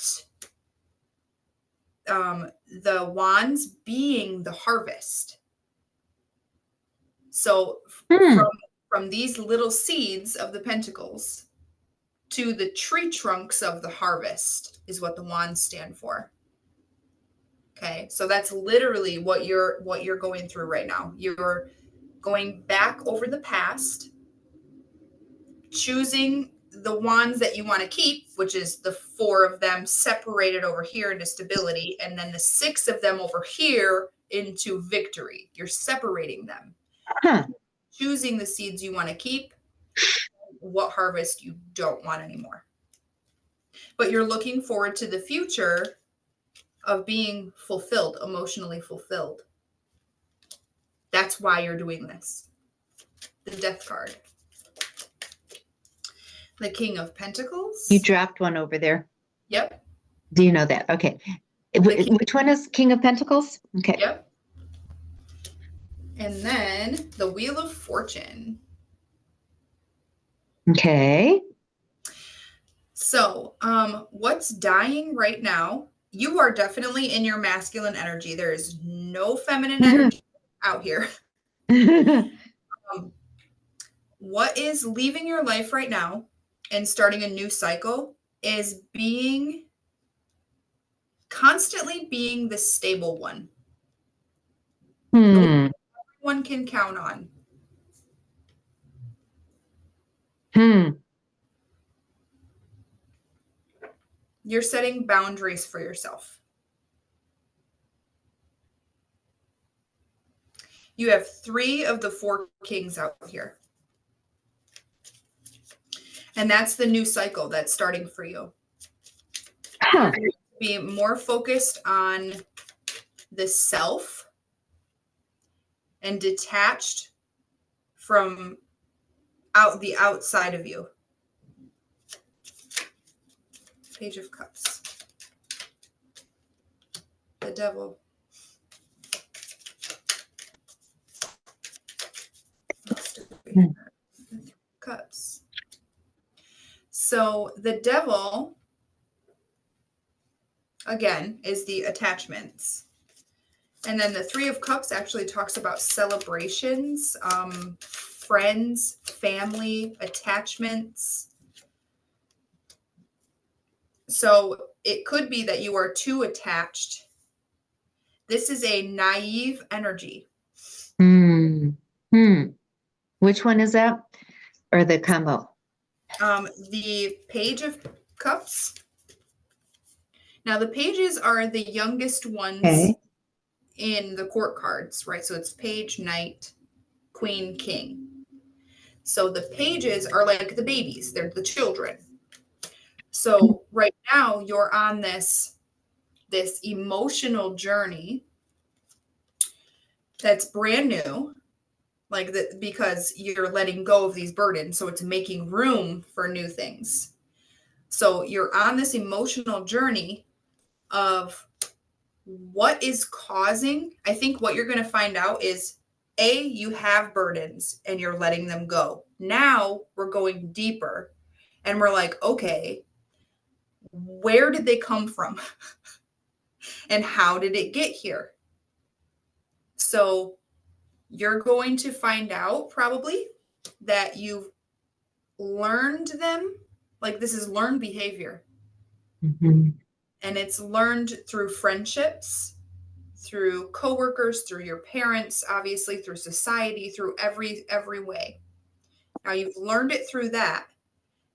the wands being the harvest. So Hmm. from these little seeds of the pentacles to the tree trunks of the harvest is what the wands stand for. Okay, so that's literally what you're going through right now. You're going back over the past, choosing the wands that you want to keep, which is the 4 of them separated over here into stability, and then the 6 of them over here into victory. You're separating them. Huh. Choosing the seeds you want to keep, what harvest you don't want anymore. But you're looking forward to the future of being fulfilled, emotionally fulfilled. That's why you're doing this. The Death card. The King of Pentacles. You dropped one over there. Yep. Do you know that? Okay. Which one is King of Pentacles? Okay. Yep. And then the Wheel of Fortune. Okay. So, what's dying right now? You are definitely in your masculine energy. There is no feminine energy out here. What is leaving your life right now and starting a new cycle is constantly being the stable one. The one everyone can count on. You're setting boundaries for yourself. You have 3 of the 4 kings out here. And that's the new cycle that's starting for you. You're going to be more focused on the self and detached from the outside of you. Page of Cups. The Devil. Cups. So the Devil again, is the attachments. And then the Three of Cups actually talks about celebrations, friends, family, attachments. So it could be that you are too attached. This is a naive energy. Hmm. Hmm. Which one is that? Or the combo? The Page of Cups. Now, the pages are the youngest ones Okay. in the court cards, right? So it's page, knight, queen, king. So the pages are like the babies, they're the children. So right now you're on this emotional journey that's brand new, like that, because you're letting go of these burdens, so it's making room for new things. So you're on this emotional journey of what is causing. I think what you're going to find out is, you have burdens and you're letting them go. Now we're going deeper and we're like, okay, where did they come from? And how did it get here? So you're going to find out probably that you've learned them. Like, this is learned behavior. Mm-hmm. And it's learned through friendships, through coworkers, through your parents, obviously through society, through every way. Now you've learned it through that,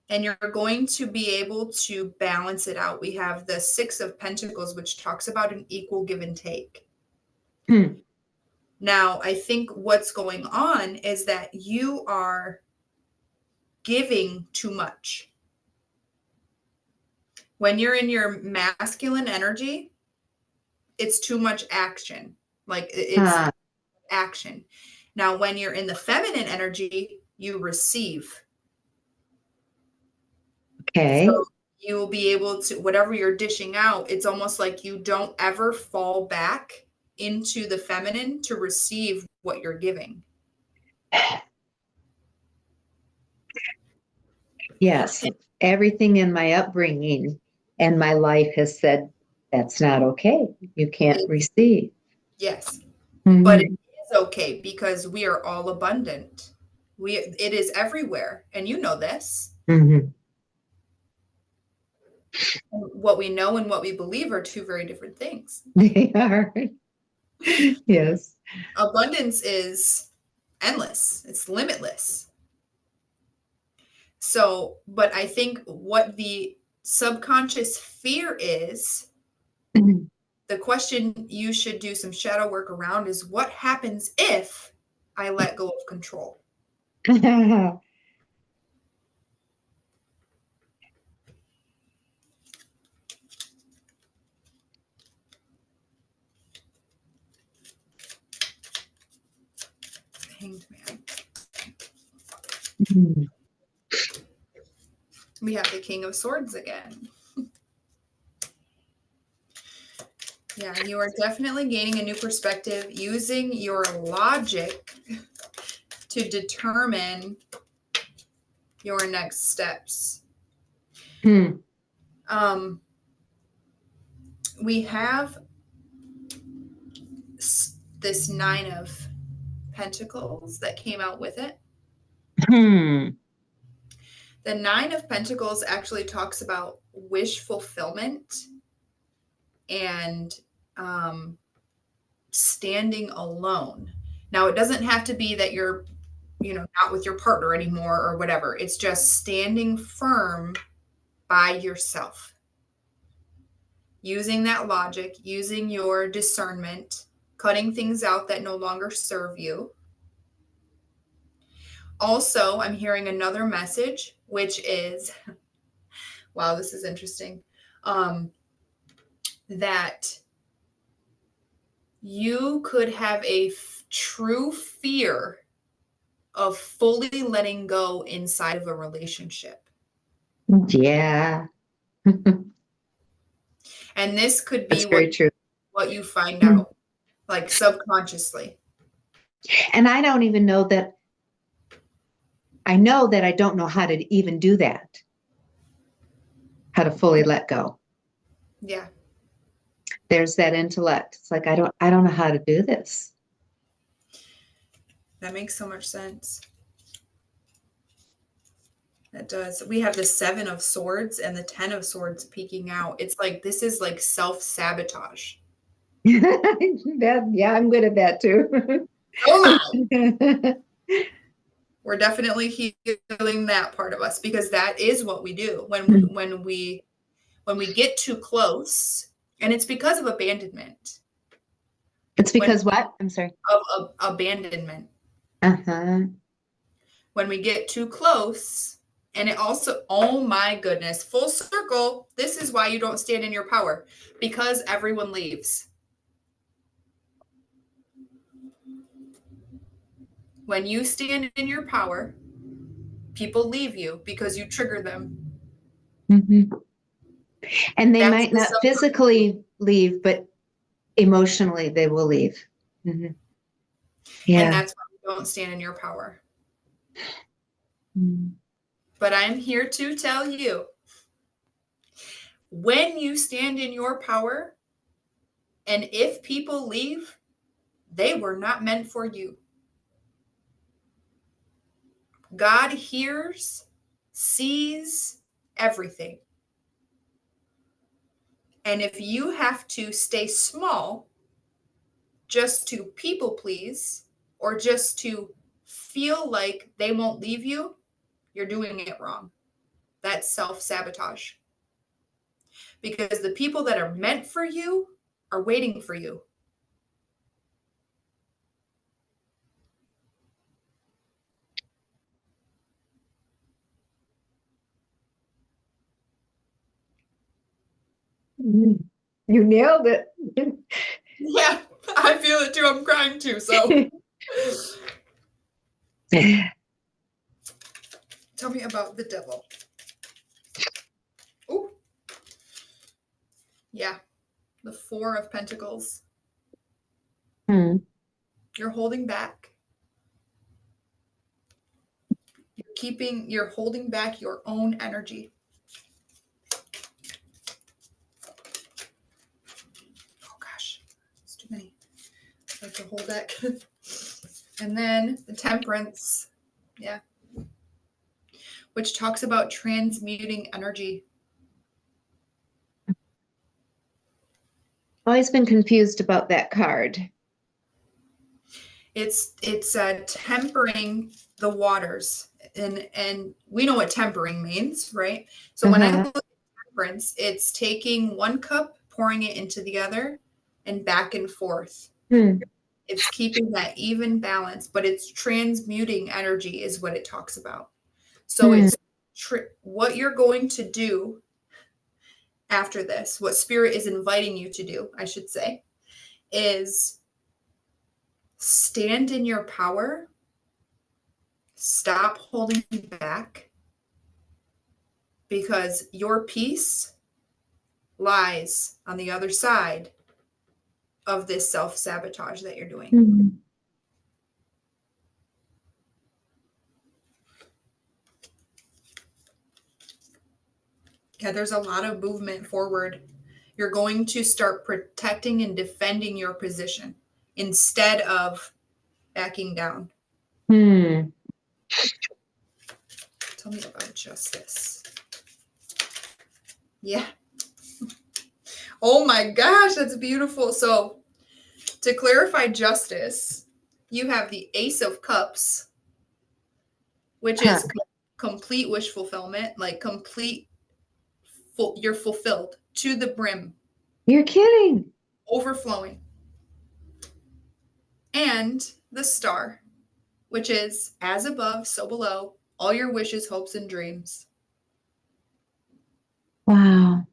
and you're going to be able to balance it out. We have the Six of Pentacles, which talks about an equal give and take. Hmm. Now, I think what's going on is that you are giving too much. When you're in your masculine energy, it's too much action. Like, it's action. Now, when you're in the feminine energy, you receive. Okay. So you will be able to, whatever you're dishing out, it's almost like you don't ever fall back into the feminine to receive what you're giving. Yes. Everything in my upbringing and my life has said that's not okay. You can't receive. Yes. But it Mm-hmm. is okay because we are all abundant. It is everywhere. And you know this. Mm-hmm. What we know and what we believe are two very different things. They are. Yes. Abundance is endless, it's limitless. So, but I think what the subconscious fear is, the question you should do some shadow work around is, what happens if I let go of control? Hanged man. Mm-hmm. We have the King of Swords again. Yeah, you are definitely gaining a new perspective, using your logic to determine your next steps. Hmm. We have this Nine of Pentacles that came out with it. Hmm. The Nine of Pentacles actually talks about wish fulfillment and standing alone. Now, it doesn't have to be that you're, not with your partner anymore or whatever. It's just standing firm by yourself, using that logic, using your discernment, cutting things out that no longer serve you. Also, I'm hearing another message, which is, wow, this is interesting, that you could have a true fear of fully letting go inside of a relationship. Yeah. And this could be That's very true. what you find out, like subconsciously. And I don't even know that. I know that I don't know how to even do that, how to fully let go. Yeah. there's that intellect. It's like, I don't know how to do this. That makes so much sense. That does. We have the 7 of Swords and the 10 of Swords peeking out. It's like, this is like self-sabotage. Yeah, I'm good at that too. Oh my. We're definitely healing that part of us, because that is what we do when we get too close, and it's because of abandonment. It's When because what? I'm sorry. of abandonment. Uh-huh. When we get too close, and it also, oh my goodness, full circle. This is why you don't stand in your power, because everyone leaves. When you stand in your power, people leave you because you trigger them. Mm-hmm. And they That's might the not physically leave, but emotionally they will leave. Mm-hmm. and Yeah. that's why you don't stand in your power. Mm-hmm. But I'm here to tell you, when you stand in your power, and if people leave, they were not meant for you. God hears, sees everything. And if you have to stay small just to people please, or just to feel like they won't leave you, you're doing it wrong. That's self-sabotage. Because the people that are meant for you are waiting for you. You nailed it. Yeah, I feel it too. I'm crying too. So tell me about the devil. Oh, yeah. The 4 of Pentacles. Hmm. You're holding back. You're holding back your own energy. Oh gosh, it's too many. Like the whole deck. And then the Temperance. Yeah. Which talks about transmuting energy. Always been confused about that card. It's tempering the waters, and we know what tempering means, right? So when I Uh-huh. look at Temperance, it's taking one cup, pouring it into the other, and back and forth. Hmm. It's keeping that even balance, but it's transmuting energy is what it talks about. So Hmm. it's what you're going to do after this, what Spirit is inviting you to do, I should say, is stand in your power, stop holding back, because your peace lies on the other side of this self-sabotage that you're doing. Hmm. Yeah, there's a lot of movement forward. You're going to start protecting and defending your position instead of backing down. Hmm. Tell me about justice. Yeah. Oh my gosh, that's beautiful. So, to clarify justice, you have the Ace of Cups, which Huh. is complete wish fulfillment, like complete, you're fulfilled to the brim, You're kidding. overflowing. And the Star, which is as above, so below, all your wishes, hopes, and dreams. Wow.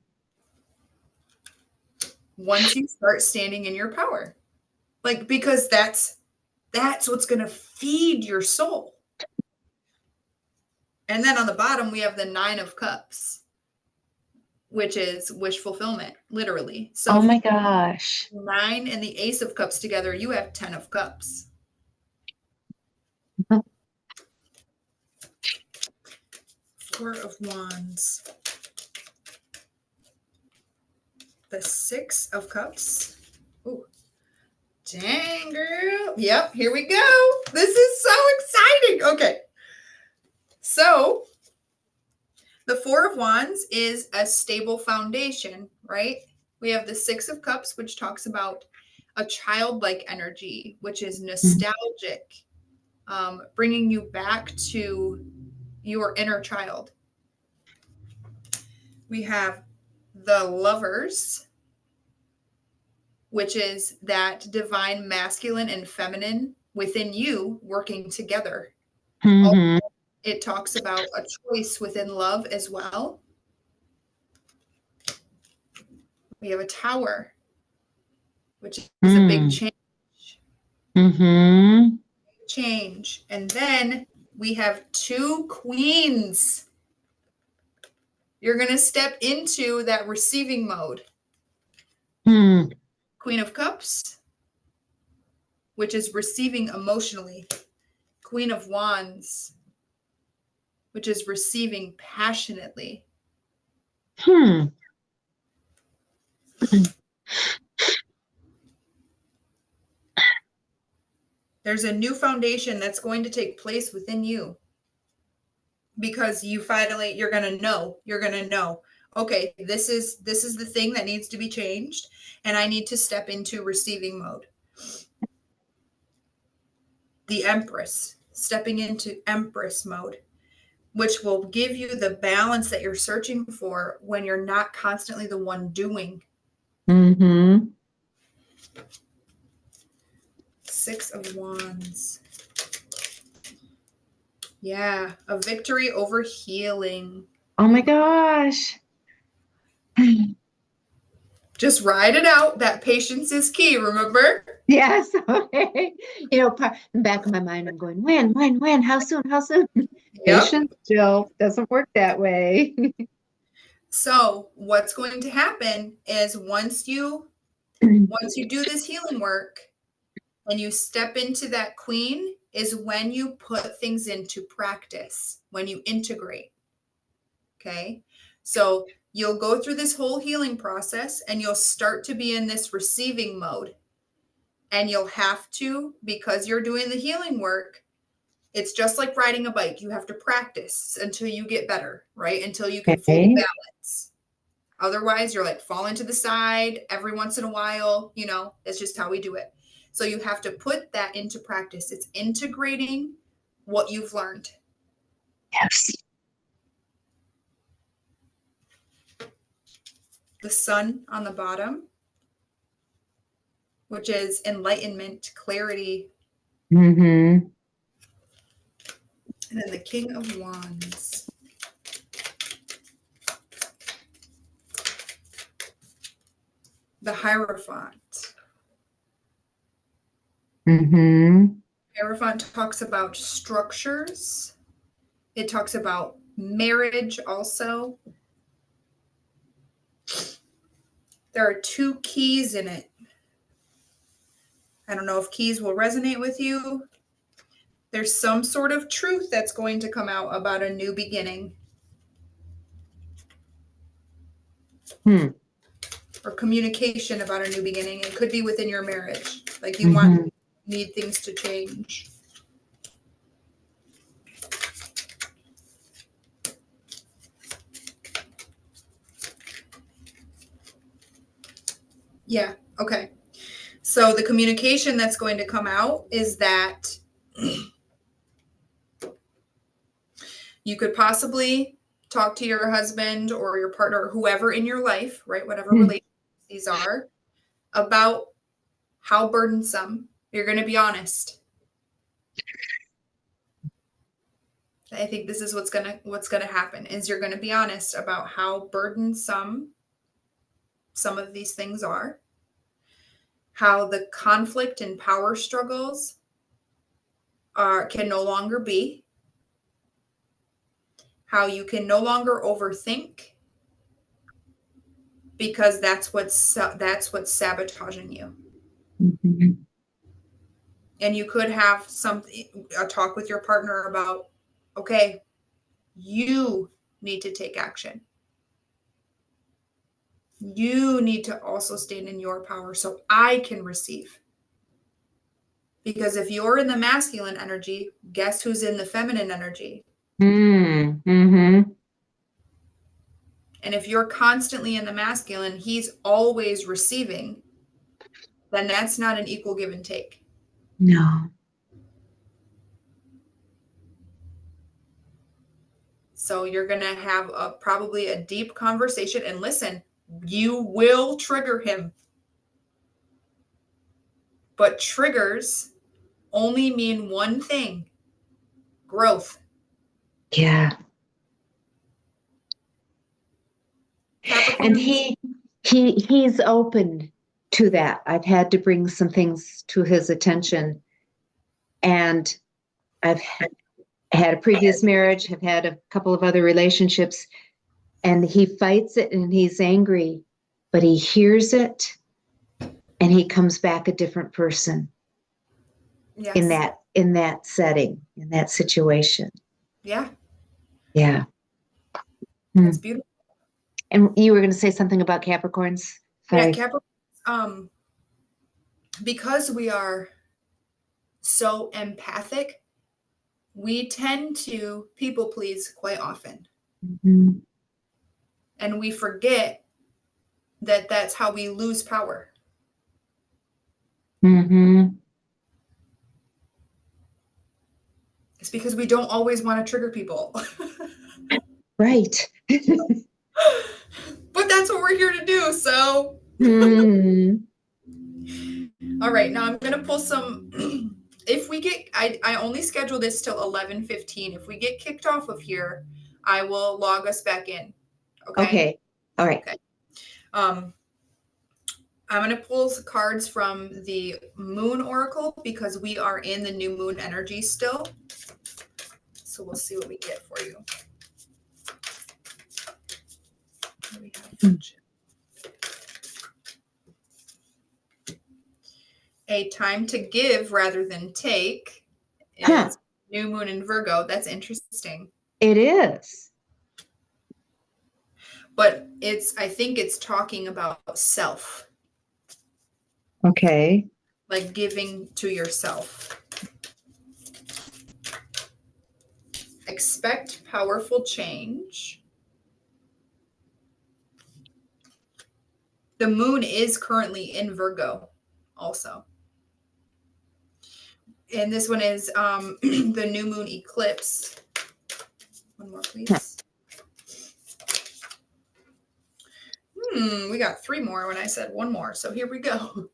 Once you start standing in your power, like, because that's what's going to feed your soul. And then on the bottom, we have the 9 of Cups, which is wish fulfillment, literally. So Oh if you my gosh. 9 and the Ace of Cups together, you have 10 of Cups. 4 of Wands. the Six of Cups. Ooh. Dang, girl. Yep, here we go. This is so exciting. Okay. So the Four of Wands is a stable foundation, right? We have the Six of Cups, which talks about a childlike energy, which is nostalgic, bringing you back to your inner child. We have the Lovers, which is that divine masculine and feminine within you working together. Mm-hmm. It talks about a choice within love as well. We have a Tower, which is a big change. Mm-hmm. Change. And then we have two Queens. You're going to step into that receiving mode. Mm. Queen of Cups, which is receiving emotionally. Queen of Wands, which is receiving passionately. There's a new foundation that's going to take place within you because you're going to know, okay, this is the thing that needs to be changed, and I need to step into receiving mode. The Empress, stepping into Empress mode, which will give you the balance that you're searching for when you're not constantly the one doing. Mm-hmm. Six of Wands. Yeah, a victory over healing. Oh my gosh. Just ride it out. That patience is key, remember? Yes. Okay. In the back of my mind, I'm going, when, how soon, how soon? Yep. Patience, Jill, doesn't work that way. So what's going to happen is once you do this healing work and you step into that Queen is when you put things into practice, when you integrate. Okay. So you'll go through this whole healing process and you'll start to be in this receiving mode. And you'll have to, because you're doing the healing work, it's just like riding a bike. You have to practice until you get better, right? Until you can fully balance. Otherwise, you're like falling to the side every once in a while. It's just how we do it. So you have to put that into practice. It's integrating what you've learned. Yes. The Sun on the bottom, which is enlightenment, clarity. Mm-hmm. And then the King of Wands. The Hierophant. Mm-hmm. Hierophant talks about structures. It talks about marriage also. There are two keys in it. I don't know if keys will resonate with you. There's some sort of truth that's going to come out about a new beginning. Or communication about a new beginning. It could be within your marriage. Like you need things to change. Yeah, okay. So the communication that's going to come out is that you could possibly talk to your husband or your partner, whoever in your life, right? Whatever relationships these are, about how burdensome. You're going to be honest. I think this is what's going to happen is you're going to be honest about how burdensome some of these things are, how the conflict and power struggles can no longer be, how you can no longer overthink because that's what's sabotaging you. Mm-hmm. And you could have a talk with your partner about, okay, you need to take action. You need to also stand in your power so I can receive. Because if you're in the masculine energy, guess who's in the feminine energy? Mm-hmm. And if you're constantly in the masculine, he's always receiving, then that's not an equal give and take. No. So you're going to have probably a deep conversation. And listen, you will trigger him. But triggers only mean one thing: growth. Yeah. And Capricorn. he's open to that. I've had to bring some things to his attention. And I've had a previous marriage, have had a couple of other relationships, and he fights it and he's angry, but he hears it and he comes back a different person in Yes. that setting, in that situation. Yeah. Yeah. Hmm. That's beautiful. And you were going to say something about Capricorns? Yeah, Sorry. Capricorn. Because we are so empathic, we tend to people please quite often. Mm-hmm. And we forget that that's how we lose power. Mm-hmm. It's because we don't always want to trigger people. Right. But that's what we're here to do. So, Mm. all right, now I'm going to pull some. If we get, I only schedule this till 11:15. If we get kicked off of here, I will log us back in. Okay. Okay. All right. Okay. I'm going to pull some cards from the Moon Oracle because we are in the new moon energy still. So we'll see what we get for you. We have a time to give rather than take is new moon in Virgo. That's interesting. It is. But I think it's talking about self. Okay. Like giving to yourself. Expect powerful change. The moon is currently in Virgo also. And this one is the new moon eclipse. One more, please. We got 3 more when I said 1 more. So here we go.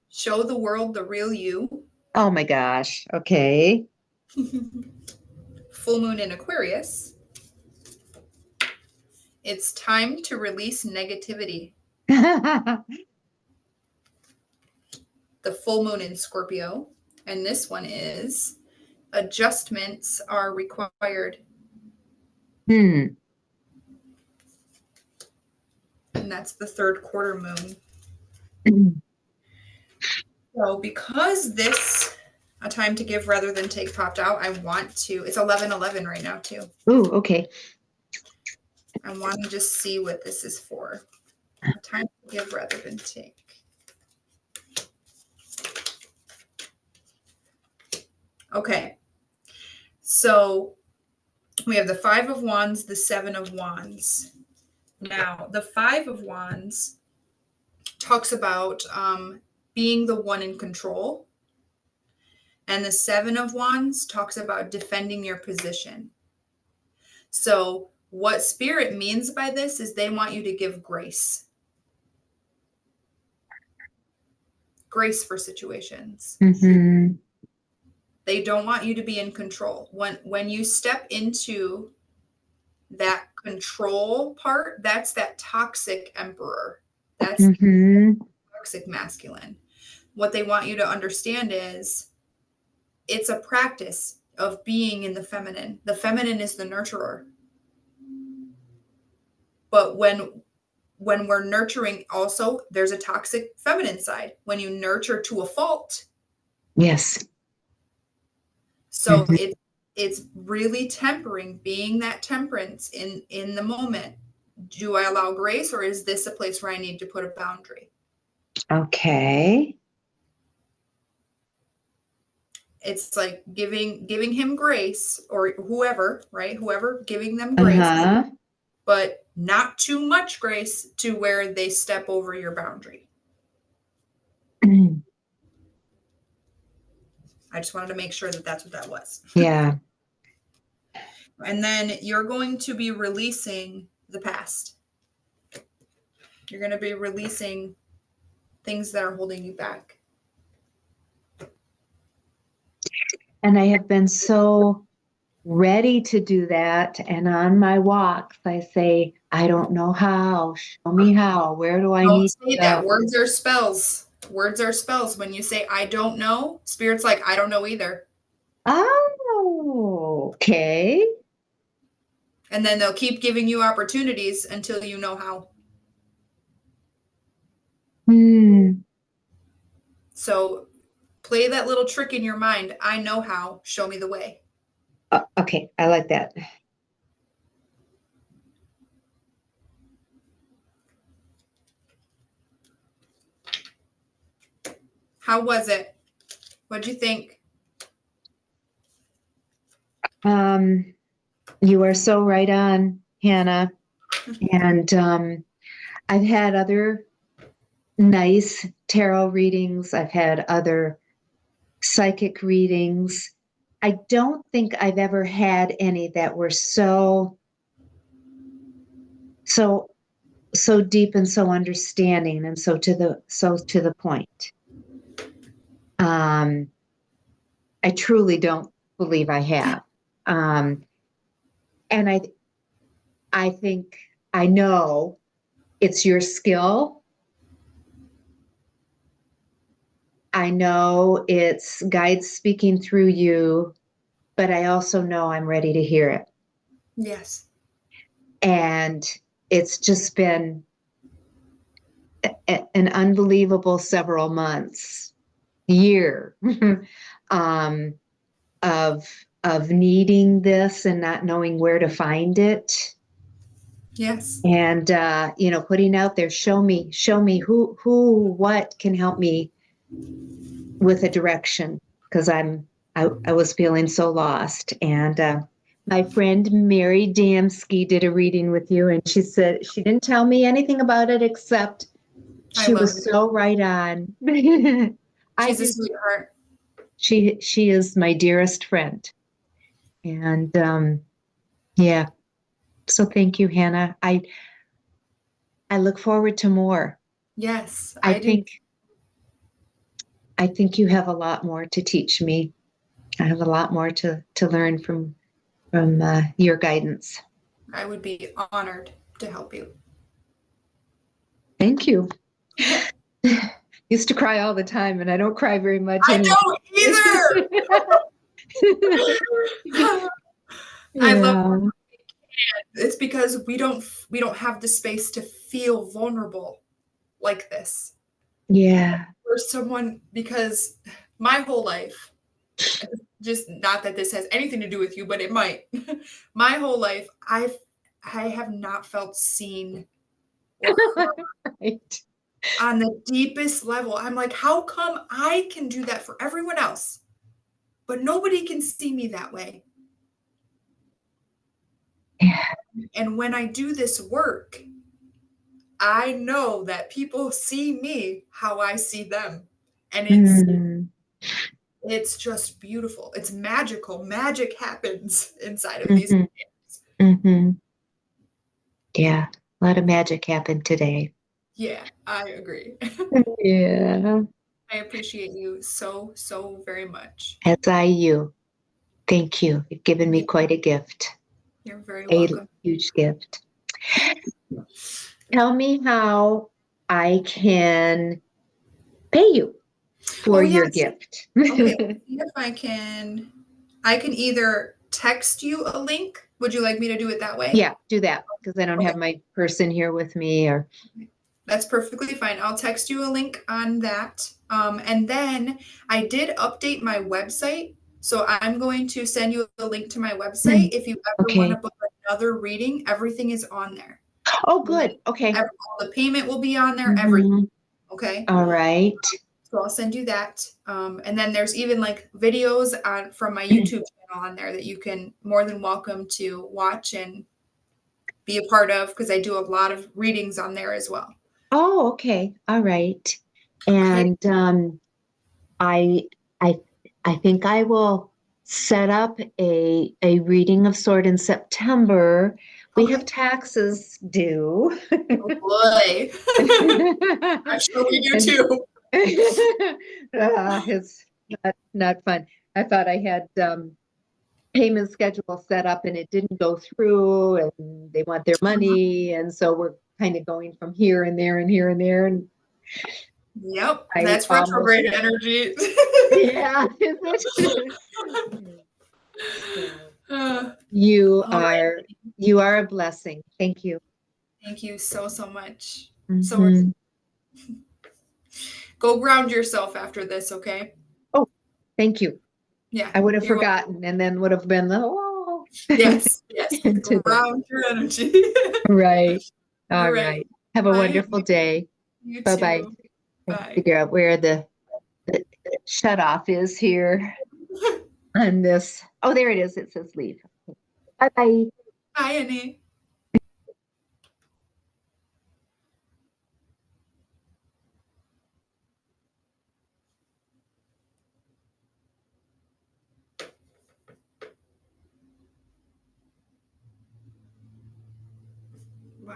Show the world the real you. Oh my gosh. Okay. Full moon in Aquarius. It's time to release negativity. The full moon in Scorpio. And this one is adjustments are required. Hmm. And that's the 3rd quarter moon. So because this a time to give rather than take popped out, I want to, it's 11:11 right now too. Ooh, okay. I want to just see what this is for. A time to give rather than take. Okay. So we have the 5 of Wands, the 7 of Wands. Now, the 5 of Wands talks about being the one in control. And the 7 of Wands talks about defending your position. So what Spirit means by this is they want you to give grace. Grace for situations. Mm-hmm. They don't want you to be in control. When you step into that control part, that's that toxic emperor. That's toxic masculine. What they want you to understand is it's a practice of being in the feminine. The feminine is the nurturer. But when we're nurturing, also there's a toxic feminine side. When you nurture to a fault. Yes. So it's really tempering, being that temperance in the moment. Do I allow grace, or is this a place where I need to put a boundary? Okay. It's like giving him grace, or whoever, right? Whoever, giving them grace, Uh-huh. but not too much grace to where they step over your boundary. I just wanted to make sure that that's what that was. Yeah. And then you're going to be releasing the past. You're going to be releasing things that are holding you back. And I have been so ready to do that. And on my walks, I say, I don't know how. Show me how. Where do I Don't need say to that. go? Words are spells. Words are spells. When you say, I don't know, Spirit's like, I don't know either. Oh, okay. And then they'll keep giving you opportunities until you know how. Hmm. So play that little trick in your mind. I know how. Show me the way. Okay, I like that. How was it? What'd you think? You are so right on, Hannah. And I've had other nice tarot readings. I've had other psychic readings. I don't think I've ever had any that were so deep and so understanding and so to the point. I truly don't believe I have. And I think I know it's your skill. I know it's guides speaking through you, but I also know I'm ready to hear it. Yes. And it's just been an unbelievable several months, year um, of needing this and not knowing where to find it. Yes. And putting out there, show me who, what can help me with a direction, because I was feeling so lost. And my friend Mary Damsky did a reading with you, and she said she didn't tell me anything about it except I she love was you. so right on. I She's a just sweetheart. she is my dearest friend, and yeah. So thank you, Hannah. I look forward to more. Yes, I I do. think I think you have a lot more to teach me. I have a lot more to learn from your guidance. I would be honored to help you. Thank you. Used to cry all the time, and I don't cry very much I anymore. don't either. I love Yeah. it's because we don't have the space to feel vulnerable like this. Yeah. For someone, because my whole life, just not that this has anything to do with you, but it might. My whole life, I have not felt seen or heard Right. on the deepest level. I'm like, how come I can do that for everyone else, but nobody can see me that way? Yeah. And when I do this work, I know that people see me how I see them. And Mm. it's just beautiful. It's magical. Magic happens inside of these Hmm. games. Hmm. Yeah. A lot of magic happened today. Yeah, I agree. Yeah. I appreciate you so, so very much. As I you. Thank you. You've given me Yeah, quite a gift, you're very a welcome. huge gift. Tell me how I can pay you for Oh, your yes. gift. Okay, let's see if I can either text you a link. Would you like me to do it that way? Yeah, do that because I don't Okay. have my person here with me or That's perfectly fine. I'll text you a link on that. And then I did update my website. So I'm going to send you a link to my website. If you ever want to okay. book another reading, everything is on there. Oh, The link, good. Okay. all the payment will be on there, everything. Mhm. Okay. All right. So I'll send you that. And then there's even like videos from my YouTube channel on there that you can more than welcome to watch and be a part of, because I do a lot of readings on there as well. Oh, okay. All right. Okay. And I I I think I will set up a reading of sort in September. We have Okay. taxes due. Oh boy. I'm sure we do And too. it's not fun. I thought I had payment schedule set up and it didn't go through and they want their money. And so we're kind of going from here and there and here and there. And Yep. I That's almost, retrograde energy. yeah, is it? So uh, you all right. are you are a blessing. Thank you. Thank you so, so much. So much. Mhm. Go ground yourself after this, okay? Oh, thank you. Yeah. I would have You're welcome. forgotten and then would have been the oh Yes. Yes. into the Ground your energy. right. All All right. right. Have a Bye, wonderful honey. day. You Bye bye. too. I have to Bye. figure out where the shut off is here on this. Oh, there it is. It says leave. Bye bye. Bye, honey. Wow.